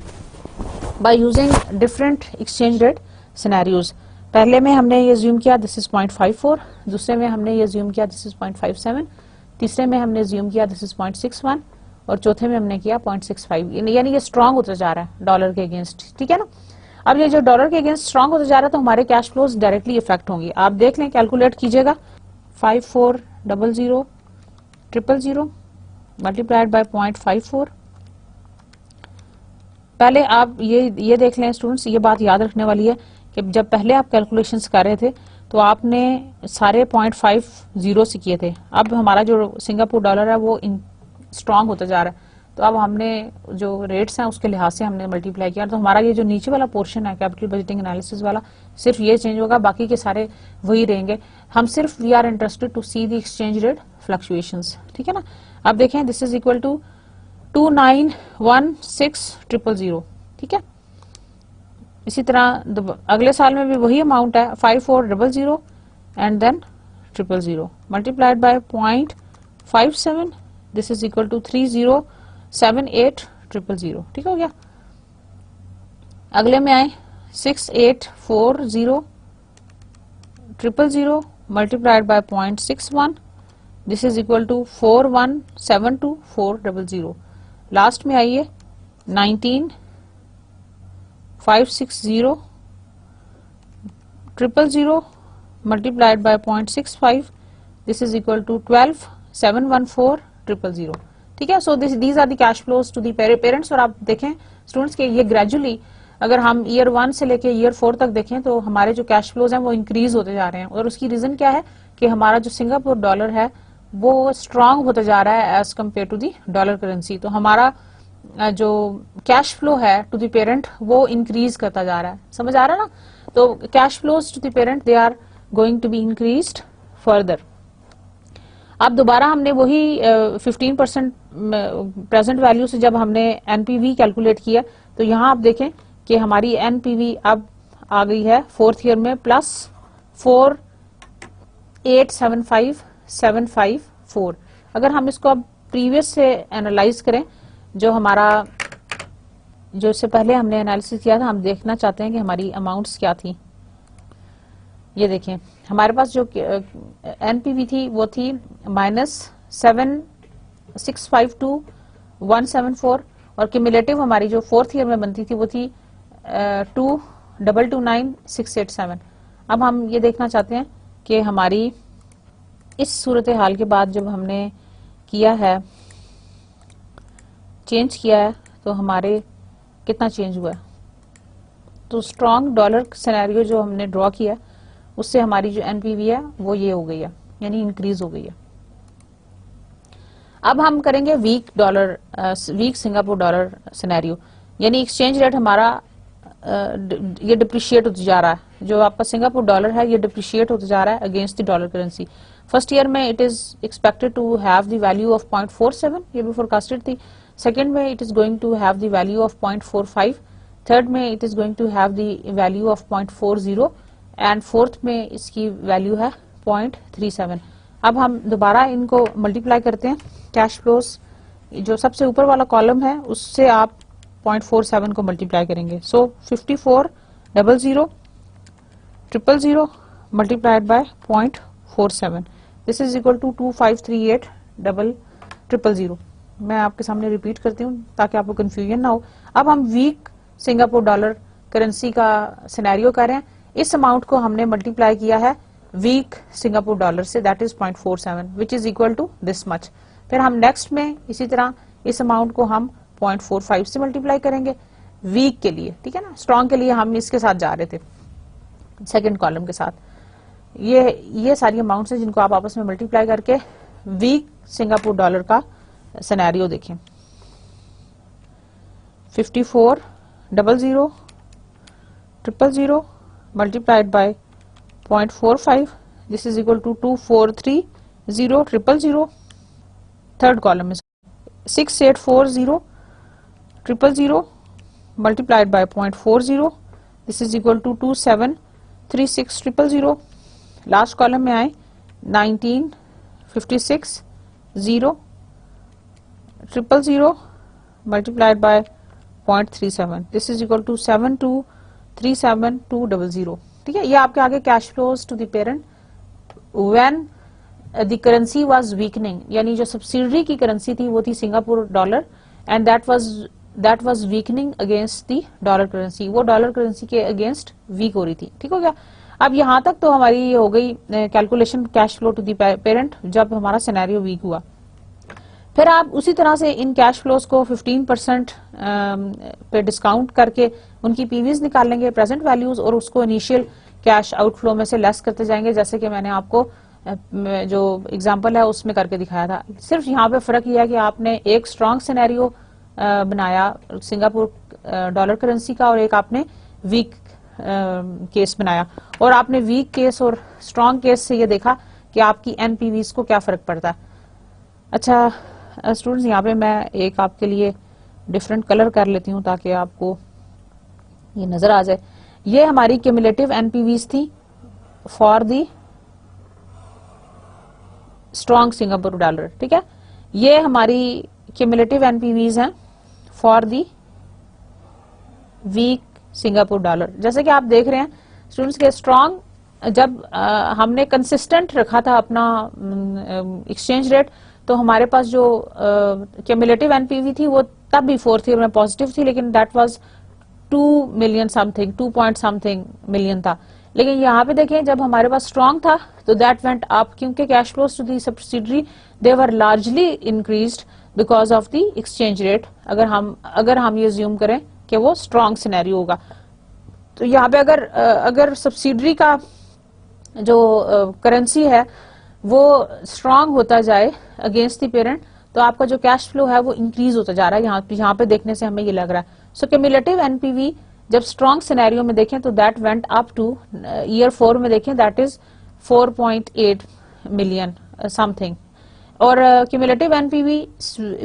by using different exchange rate scenarios. पहले में हमने ये अज्यूम किया दिस इज 0.54, दूसरे में हमने ये अज्यूम किया दिस इज 0.57, तीसरे में हमने अज्यूम किया दिस इज 0.61 और चौथे में हमने किया 0.65। यानी ये स्ट्रांग होता जा रहा है डॉलर के अगेंस्ट, ठीक है ना। अब ये जो डॉलर के अगेंस्ट स्ट्रांग होता जा रहा है तो हमारे कैश फ्लोज डायरेक्टली इफेक्ट होंगे। आप देख लें, कैलकुलेट कीजिएगा 540000 मल्टीप्लाइड बाय 0.54। पहले आप ये देख लें स्टूडेंट्स, ये बात याद रखने वाली है कि जब पहले आप कैलकुलेशंस कर रहे थे तो आपने सारे 0.50 से किए थे। अब हमारा जो सिंगापुर डॉलर है वो स्ट्रांग होता जा रहा है, तो अब हमने जो रेट्स हैं उसके लिहाज से हमने मल्टीप्लाई किया, तो हमारा ये जो नीचे वाला पोर्शन है कैपिटल बजटिंग एनालिसिस वाला, सिर्फ ये चेंज होगा, बाकी के सारे वही रहेंगे। हम सिर्फ we are interested to see the exchange rate fluctuations, ठीक है ना। अब देखें दिस इज इक्वल टू 2916000, ठीक है। इसी तरह अगले साल में भी वही अमाउंट है 5400 and then 000 multiplied by 0.57, this is equal to 3078000, ठीक हो गया। अगले में आए 6840000 multiplied by 0.61, this is equal to 4172400। Last में आइए 1956000 multiplied by 0.65, this is equal to 1271400, ठीक है। So these are the cash flows to the parents. और आप देखें स्टूडेंट्स के ये ग्रेजुअली अगर हम ईयर 1 से लेके ईयर 4 तक देखें तो हमारे जो कैश फ्लोज हैं वो इंक्रीज होते जा रहे हैं, और उसकी रीजन क्या है कि हमारा जो सिंगापुर डॉलर है वो स्ट्रांग होता जा रहा है as compare to the dollar currency. तो हमारा जो कैश फ्लो है टू द पेरेंट वो इंक्रीज करता जा रहा है, समझ आ रहा है ना। तो cash flows to the parent they are going to be increased further. अब दोबारा हमने वही 15% प्रेजेंट वैल्यू से जब हमने एनपीवी कैलकुलेट किया तो यहाँ आप देखें कि हमारी एनपीवी अब आ गई है फोर्थ ईयर में प्लस 4875754। अगर हम इसको अब प्रीवियस से एनालाइज करें, जो हमारा जो इससे पहले हमने एनालिसिस किया था, हम देखना चाहते हैं कि हमारी अमाउंट्स क्या थी। ये देखें हमारे पास जो एनपीवी थी वो थी -7652174 और क्यूमुलेटिव हमारी जो फोर्थ ईयर में बनती थी वो थी 2229687। अब हम ये देखना चाहते हैं कि हमारी इस सूरत हाल के बाद जब हमने किया है चेंज किया है तो हमारे कितना चेंज हुआ है। तो स्ट्रॉन्ग डॉलर सिनेरियो जो हमने ड्रॉ किया उससे हमारी जो एनपीवी है वो ये हो गई है, यानी इंक्रीज हो गई है। अब हम करेंगे वीक सिंगापुर डॉलर सिनेरियो, यानी एक्सचेंज रेट हमारा ये डिप्रिशिएट होता जा रहा है। जो आपका सिंगापुर डॉलर है ये डिप्रिशिएट होता जा रहा है against the dollar currency. First year में it is expected to have the value of 0.47, ये भी फोरकास्टेड थी। सेकेंड में it is going to have the value of 0.45, third में it is going to have the value of 0.40 and fourth में इसकी वैल्यू है 0.37। अब हम दोबारा इनको मल्टीप्लाई करते हैं। कैश फ्लोज जो सबसे ऊपर वाला कॉलम है उससे आप 0.47 को मल्टीप्लाई करेंगे। So 540000 multiplied by 0.47, this is equal to 2538000। मैं आपके सामने रिपीट करती हूँ ताकि आपको कंफ्यूजन ना हो। अब हम वीक सिंगापुर डॉलर करेंसी का सिनेरियो कर रहे हैं। इस अमाउंट को हमने मल्टीप्लाई किया है वीक सिंगापुर डॉलर से, that is 0.47 which is equal to this much. फिर हम नेक्स्ट में इसी तरह इस अमाउंट को हम 0.45 से मल्टीप्लाई करेंगे वीक के लिए, ठीक है ना। स्ट्रॉन्ग के लिए हम इसके साथ जा रहे थे, सेकेंड कॉलम के साथ। ये सारी अमाउंट्स हैं जिनको आप आपस में मल्टीप्लाई करके वीक सिंगापुर डॉलर का सिनेरियो देखें। 540000 multiplied by 0.45, this is equal to 2430,000. Third column is 6840,000 multiplied by 0.40, this is equal to 2736,000. Last column में आए 1956,000 multiplied by 0.37, this is equal to 7237,200. ठीक है, ये आपके आगे cash flows to the parent when the currency was weakening, यानी जो सब्सिडरी की करेंसी थी वो थी Singapore dollar and that was weakening against the dollar currency, वो डॉलर करेंसी के अगेंस्ट वीक हो रही थी। ठीक हो गया। अब यहां तक तो हमारी हो गई calculation cash flow to the parent जब हमारा सिनेरियो वीक हुआ। फिर आप उसी तरह से इन कैश फ्लोज को 15% पे डिस्काउंट करके उनकी पीवीज निकाल लेंगे, प्रेजेंट वैल्यूज, और उसको इनिशियल कैश आउटफ्लो में से लेस करते जाएंगे, जैसे कि मैंने आपको जो एग्जांपल है उसमें करके दिखाया था। सिर्फ यहाँ पे फर्क यह है कि आपने एक स्ट्रांग सिनेरियो बनाया सिंगापुर डॉलर करेंसी का और एक आपने वीक केस बनाया, और आपने वीक केस और स्ट्रांग केस से ये देखा कि आपकी एनपीवीज को क्या फर्क पड़ता है। अच्छा स्टूडेंट्स, यहाँ पे मैं एक आपके लिए डिफरेंट कलर कर लेती हूँ ताकि आपको ये नजर आ जाए। ये हमारी क्यूमुलेटिव एनपीवीज थी for the strong Singapore dollar, ठीक है। ये हमारी क्यूमुलेटिव एनपीवीज हैं for the weak Singapore dollar. जैसे कि आप देख रहे हैं स्टूडेंट्स के स्ट्रॉन्ग जब हमने कंसिस्टेंट रखा था अपना एक्सचेंज रेट, तो हमारे पास जो क्यूमुलेटिव एनपीवी थी वो तब भी फोर्थ ईयर में पॉजिटिव थी, लेकिन that was 2 million something, 2 point something million था। लेकिन यहाँ पे देखें जब हमारे पास स्ट्रॉन्ग था तो दैट वेंट अप, क्योंकि cash flows to the subsidiary they were largely increased because of the exchange rate. अगर हम ये ज्यूम करें कि वो स्ट्रॉन्ग सिनेरियो होगा, तो यहाँ पे अगर सब्सिडरी का जो करेंसी है वो स्ट्रांग होता जाए अगेंस्ट द पेरेंट, तो आपका जो कैश फ्लो है वो इंक्रीज होता जा रहा है। यहाँ पे देखने से हमें ये लग रहा है। सो क्यूमुलेटिव एनपीवी जब स्ट्रांग सिनेरियो में देखें तो that went up two year 4 में देखें दैट इज 4.8 मिलियन समथिंग, और क्यूमुलेटिव एनपीवी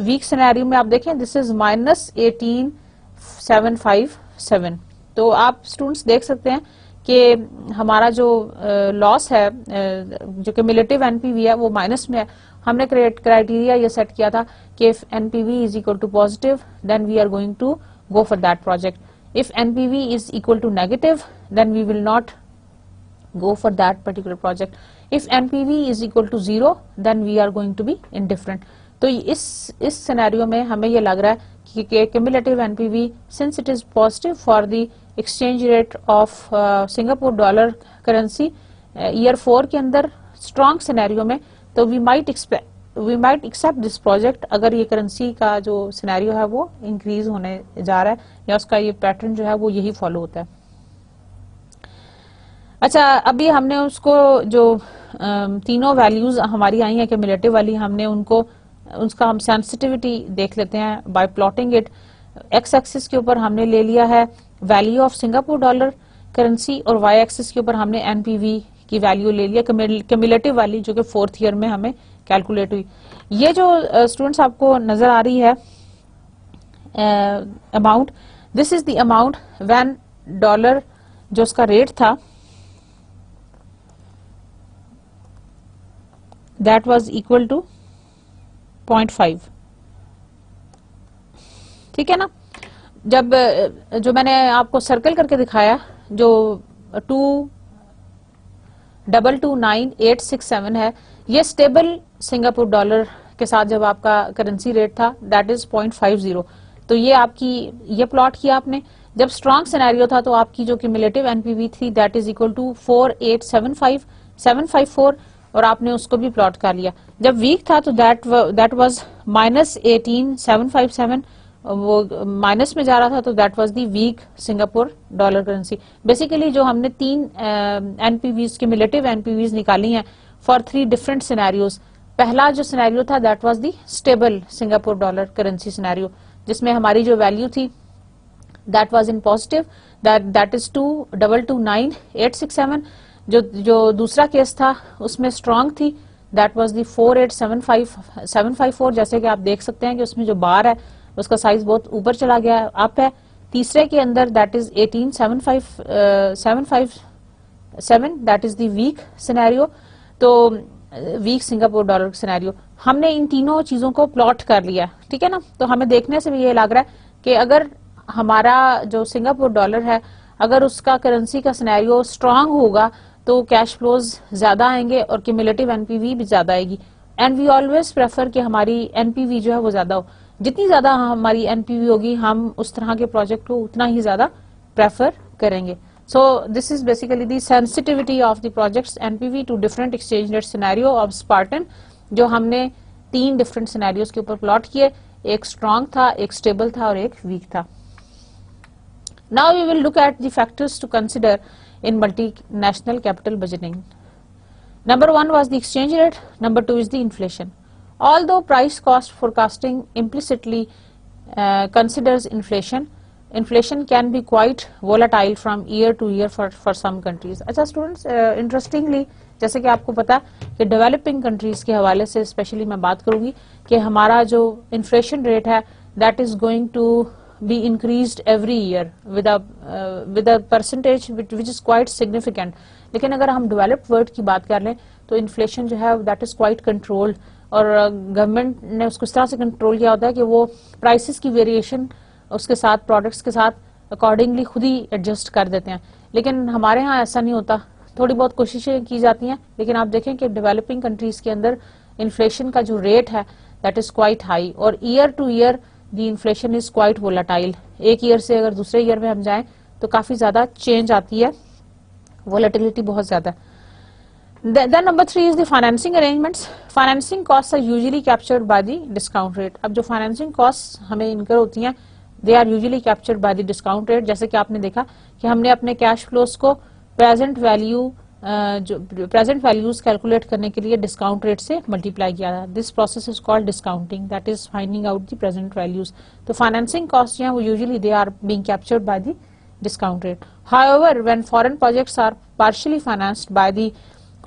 वीक सिनेरियो में आप देखें दिस इज -18,757। तो आप स्टूडेंट्स देख सकते हैं कि हमारा जो लॉस है, जो क्यूमुलेटिव एनपीवी है वो माइनस में है। हमने क्राइटेरिया ये सेट किया था कि if NPV is equal to positive then we are going to go for that project, if NPV is equal to negative then we will not go for that particular project, if NPV is equal to 0 then we are going to be indifferent। तो इस सिनेरियो में हमें ये लग रहा है कि cumulative NPV since it is positive for the exchange rate of Singapore dollar currency year 4 के अंदर strong सिनेरियो में, तो we might accept this project अगर ये करेंसी का जो सिनेरियो है वो इंक्रीज होने जा रहा है या उसका ये पैटर्न जो है वो यही फॉलो होता है। अच्छा, अभी हमने उसको जो तीनों वैल्यूज हमारी आई हैं क्यूमुलेटिव वाली, हमने उसका हम सेंसिटिविटी देख लेते हैं bye plotting it. X axis के ऊपर हमने ले लिया है value of Singapore dollar currency और वाई एक्सिस के ऊपर हमने एनपीवी की वैल्यू ले लिया क्यूमुलेटिव वाली, जो कि 4th ईयर में हमें कैलकुलेट हुई। ये जो स्टूडेंट्स आपको नजर आ रही है amount, this is the amount when dollar जो उसका रेट था that was equal to 0.5, ठीक है ना। जब जो मैंने आपको सर्कल करके दिखाया जो 2229867 है, ये स्टेबल सिंगापुर डॉलर के साथ जब आपका करेंसी रेट था दैट इज 0.50। तो ये आपकी ये प्लॉट किया आपने। जब स्ट्रांग सिनेरियो था तो आपकी जो क्यूमुलेटिव एनपीवी थी दैट इज इक्वल टू 4875754 और आपने उसको भी प्लॉट कर लिया। जब वीक था तो दैट वाज -18757, वो माइनस में जा रहा था तो that was the weak Singapore dollar currency. Basically जो हमने 3 एनपीवीज क्यूमुलेटिव एनपीवीज निकाली हैं फॉर 3 डिफरेंट सिनेरियोज। पहला जो सिनेरियो था that was the stable Singapore dollar currency scenario, जिसमें हमारी जो वैल्यू थी that was in positive, that is 2229867। जो दूसरा केस था उसमें स्ट्रांग थी, दैट वाज दी 4875754। जैसे कि आप देख सकते हैं कि उसमें जो बार है उसका साइज बहुत ऊपर चला गया है, अप है। तीसरे के अंदर that is 18757, that is the weak scenario, तो वीक सिंगापुर डॉलर सिनेरियो। हमने इन तीनों चीजों को प्लॉट कर लिया, ठीक है ना। तो हमें देखने से भी ये लग रहा है कि अगर हमारा जो सिंगापुर डॉलर है अगर उसका करेंसी का सिनेरियो स्ट्रांग होगा तो कैश फ्लोज ज्यादा आएंगे और क्यूमुलेटिव एनपीवी भी ज्यादा आएगी। एंड वी ऑलवेज प्रेफर कि हमारी एनपीवी जो है वो ज्यादा हो। जितनी ज्यादा हमारी एनपीवी होगी हम उस तरह के प्रोजेक्ट को उतना ही ज्यादा प्रेफर करेंगे। So this is basically the sensitivity of the project's NPV to different exchange rate scenario of Spartan, जो हमने 3 डिफरेंट सिनेरियोज के ऊपर प्लॉट किए, एक स्ट्रांग था, एक स्टेबल था और एक वीक था। Now we will look at the factors to consider in multinational capital budgeting. Number 1 was the exchange rate, number 2 is the inflation. Although price cost forecasting implicitly considers inflation can be quite volatile from year to year for some countries. अच्छा स्टूडेंट्स, इंटरेस्टिंगली जैसे कि आपको पता कि डेवलपिंग कंट्रीज के हवाले से स्पेशली मैं बात करूंगी कि हमारा जो इन्फ्लेशन रेट है that is going to be increased every year with a percentage which is quite significant. लेकिन अगर हम डेवलप्ड वर्ल्ड की बात कर लें तो इन्फ्लेशन जो है दैट इज क्वाइट कंट्रोल्ड और गवर्नमेंट ने उसको इस तरह से कंट्रोल किया होता है कि वो प्राइसेस की वेरिएशन उसके साथ प्रोडक्ट्स के साथ अकॉर्डिंगली खुद ही एडजस्ट कर देते हैं। लेकिन हमारे यहाँ ऐसा नहीं होता, थोड़ी बहुत कोशिशें की जाती हैं लेकिन आप देखें कि डेवलपिंग कंट्रीज के अंदर इन्फ्लेशन का जो रेट है दैट इज क्वाइट हाई और year two year the inflation is quite volatile. एक ईयर से अगर दूसरे ईयर में हम जाएं तो काफी ज्यादा चेंज आती है, वोलेटिलिटी बहुत ज्यादा। Then number 3 is the financing arrangements. Financing costs are usually captured by the discount rate. अब जो financing costs हमें इनकर होती हैं they are usually captured by the discount rate. जैसे कि आपने देखा कि हमने अपने कैश फ्लोज को प्रेजेंट वैल्यूज कैलकुलेट करने के लिए डिस्काउंट रेट से मल्टीप्लाई किया था। This process is called discounting, that is finding out the present values. तो फाइनेंसिंग कॉस्ट जो है वो usually they are being captured by the discount rate. However when foreign projects are partially financed by the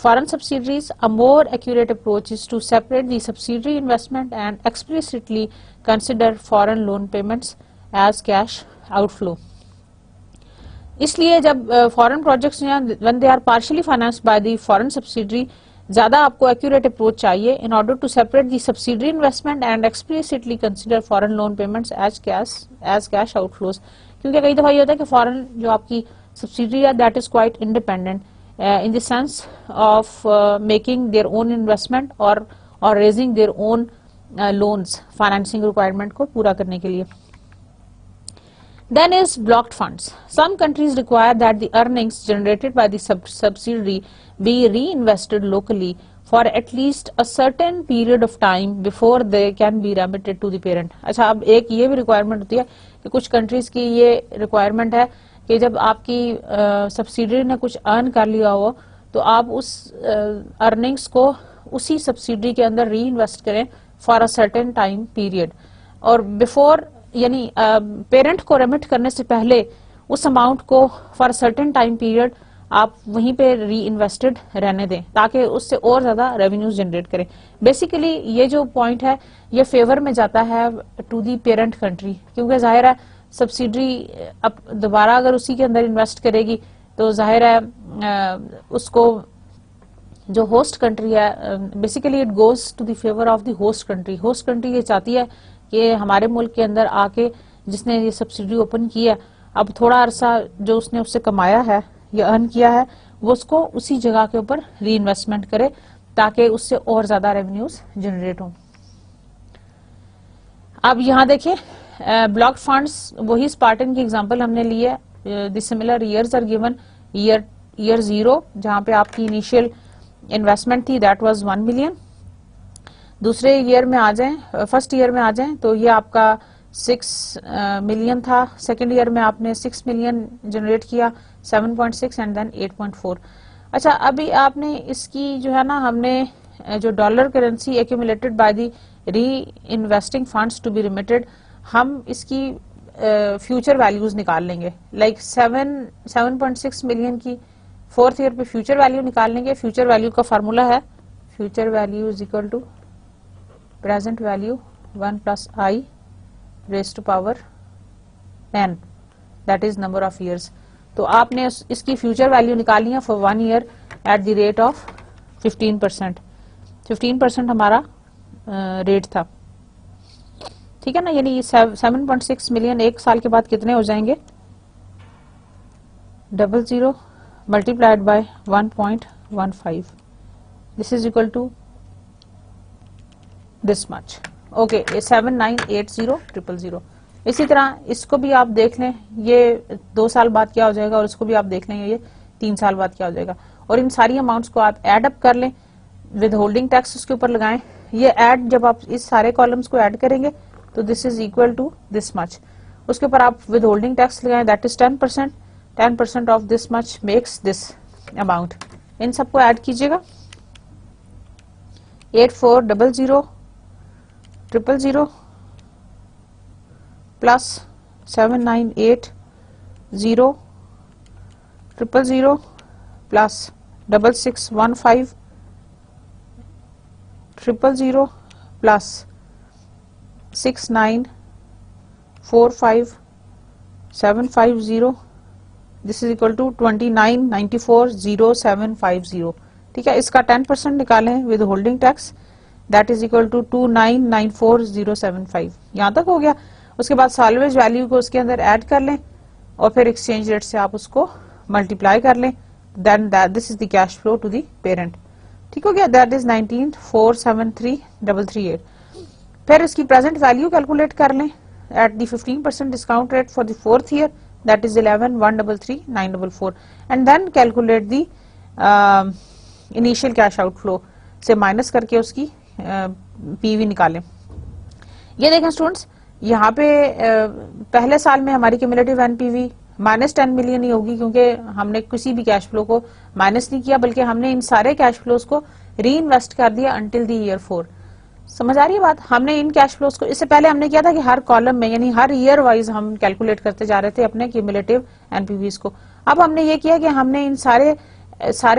foreign subsidiaries, a more accurate approach is to separate the subsidiary investment and explicitly consider foreign loan payments as cash outflow. इसलिए जब foreign projects when they are partially financed by the foreign subsidiary, ज्यादा आपको accurate approach चाहिए in order to separate the subsidiary investment and explicitly consider foreign loan payments as cash outflows. क्योंकि कई दफा ये होता है कि foreign जो आपकी subsidiary है that is quite independent in the sense of making their own investment or raising their own loans financing requirement को पूरा करने के लिए। Then is blocked funds. Some countries require that the earnings generated by the subsidiary be reinvested locally for at least a certain period of time before they can be remitted to the parent. अच्छा, अब एक ये भी requirement होती है कि कुछ countries की ये requirement है कि जब आपकी सब्सिडरी ने कुछ अर्न कर लिया हो तो आप उस अर्निंग्स को उसी सब्सिडरी के अंदर री इन्वेस्ट करें for a certain time period और बिफोर यानी पेरेंट को रेमिट करने से पहले उस अमाउंट को फॉर सर्टेन टाइम पीरियड आप वहीं पे री इन्वेस्टेड रहने दें ताकि उससे और ज्यादा रेवेन्यूज जनरेट करें। बेसिकली ये जो पॉइंट है ये फेवर में जाता है टू दी पेरेंट कंट्री, क्योंकि जाहिर है सब्सिडरी अब दोबारा अगर उसी के अंदर इन्वेस्ट करेगी तो जाहिर है उसको जो होस्ट कंट्री है basically it goes to the favour of the host country. Host country ये चाहती है कि हमारे मुल्क के अंदर आके जिसने ये सब्सिडरी ओपन की है अब थोड़ा अरसा जो उसने उससे कमाया है या अर्न किया है वो उसको उसी जगह के ऊपर री इन्वेस्टमेंट करे ताकि उससे और ज्यादा रेवेन्यूज जनरेट हों। अब यहाँ देखिए ब्लॉक फंड्स, वही स्पार्टन की एग्जांपल हमने ली है. The similar years are given. Year 0 जहाँ पे आपकी इनिशियल इन्वेस्टमेंट थी दैट वाज 1 मिलियन. दूसरे ईयर में आ जाएं, फर्स्ट ईयर में आ जाएं तो ये आपका 6 मिलियन था. सेकेंड ईयर में आपने 6 मिलियन जनरेट किया, 7.6 एंड देन 8.4. अच्छा, अभी आपने इसकी जो है ना, हमने जो dollar currency accumulated by the reinvesting funds to be remitted, हम इसकी फ्यूचर वैल्यूज निकाल लेंगे. लाइक 7.6 मिलियन की फोर्थ ईयर पे फ्यूचर वैल्यू निकाल लेंगे. फ्यूचर वैल्यू का फार्मूला है future value is equal to present value 1 plus I raise to power n, that is number of years. तो आपने इसकी फ्यूचर वैल्यू निकाली है for 1 year at the rate of 15%. 15% हमारा रेट था. ठीक है ना. यानी 7.6 मिलियन एक साल के बाद कितने हो जाएंगे? 00 multiplied by 1.15. This is equal to this much. Okay, 7980,000. इसी तरह इसको भी आप देख लें, ये 2 साल बाद क्या हो जाएगा, और इसको भी आप देख लेंगे ये 3 साल बाद क्या हो जाएगा. और इन सारी अमाउंट्स को आप एड अप कर लें, विद होल्डिंग टैक्स उसके ऊपर लगाएं. ये ऐड, जब आप इस सारे कॉलम्स को ऐड करेंगे तो this is equal to this much. उसके ऊपर आप विद होल्डिंग टैक्स लगाएं, that is 10%. 10% of this much makes this amount. इन सबको ऐड कीजिएगा. 8400,000 plus 798,000 plus 6615,000 plus 6945,750. This is equal to 2994,0750. ठीक है. इसका 10% निकालें withholding tax, that is equal to 2994,075. यहां तक हो गया. उसके बाद साल्वेज वैल्यू को उसके अंदर ऐड कर लें और फिर एक्सचेंज रेट से आप उसको मल्टीप्लाई कर लें. Then this is the cash flow to the parent. ठीक हो गया. That is 19,473,338. फिर इसकी प्रेजेंट वैल्यू कैलकुलेट कर लें at the 15% discount rate for the fourth year, that is 11,133,944. And then calculate the initial cash outflow से माइनस करके उसकी पीवी निकालें. ये देखें स्टूडेंट्स, यहाँ पे पहले साल में हमारी क्यूमुलेटिव एनपीवी -10 मिलियन ही होगी, क्योंकि हमने किसी भी कैश फ्लो को माइनस नहीं किया, बल्कि हमने इन सारे कैश फ्लोज को री इन्वेस्ट कर दिया अंटिल द ईयर 4. समझ आ रही है बात. हमने इन कैश फ्लोज को, इससे पहले हमने किया था कि हर कॉलम में, यानी हर ईयर वाइज हम कैलकुलेट करते जा रहे थे अपने क्यूमुलेटिव एनपीवीज को. अब हमने ये किया कि हमने इन सारे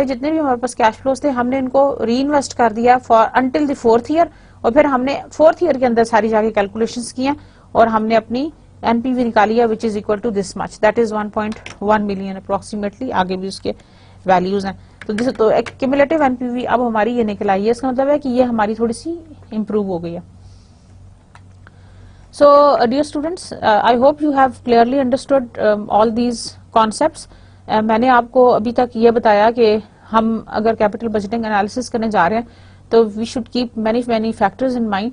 जितने भी हमारे पास कैश फ्लोज थे, हमने इनको री इन्वेस्ट कर दिया for until the fourth year. और फिर हमने फोर्थ ईयर के अंदर सारी जाके कैलकुलेशंस किया और हमने अपनी एनपीवी निकाली है which is equal to this much, that is 1.1 million approximately. आगे भी उसके वैल्यूज हैं. तो क्यूमुलेटिव एनपीवी अब हमारी ये निकल आई है. इसका मतलब है कि ये हमारी थोड़ी सी इंप्रूव हो गई है. So dear students, I hope you have clearly understood all these concepts. मैंने आपको अभी तक ये बताया कि हम अगर कैपिटल बजटिंग एनालिसिस करने जा रहे हैं तो we should keep many factors in mind.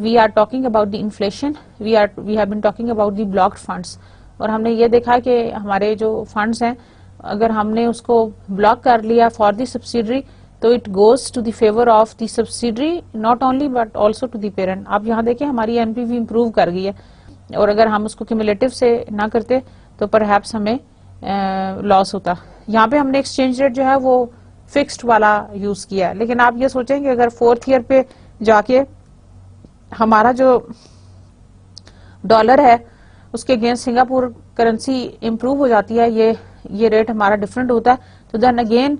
We are talking about the inflation, we have been talking about the blocked funds. और हमने ये देखा कि हमारे जो फंड्स हैं, अगर हमने उसको ब्लॉक कर लिया फॉर द सब्सिडरी, तो it goes to the favour of the subsidiary not only but also to the parent. आप यहाँ देखें हमारी एनपीवी इंप्रूव कर गई है, और अगर हम उसको क्यूमुलेटिव से ना करते तो परहैप्स हमें लॉस होता. यहाँ पे हमने एक्सचेंज रेट जो है वो फिक्स्ड वाला यूज किया है, लेकिन आप ये सोचें कि अगर फोर्थ ईयर पे जाके हमारा जो डॉलर है उसके अगेंस्ट सिंगापुर करेंसी इंप्रूव हो जाती है, ये रेट हमारा डिफरेंट होता है, तो then again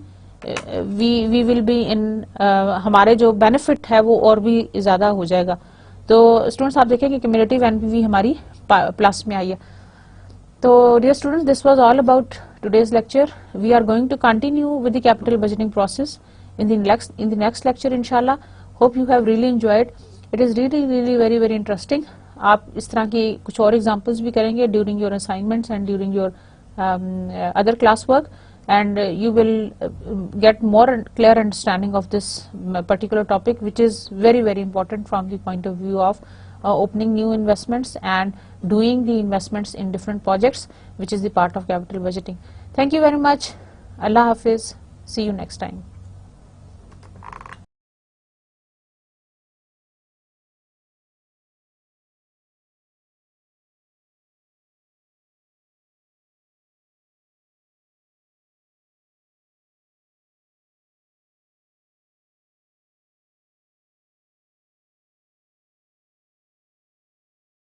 we will be in, हमारे जो बेनिफिट है वो और भी ज्यादा हो जाएगा. तो स्टूडेंट्स आप देखें कि क्यूमुलेटिव एनपीवी हमारी प्लस में आई है. So dear students, this was all about today's lecture. We are going to continue with the capital budgeting process in the next lecture inshallah. Hope you have really enjoyed. It is really very interesting. आप इस तरह की कुछ और examples भी करेंगे during your assignments and during your other class work, and you will get more clear understanding of this particular topic, which is very important from the point of view of opening new investments and doing the investments in different projects, which is the part of capital budgeting. Thank you very much. Allah Hafiz. See you next time.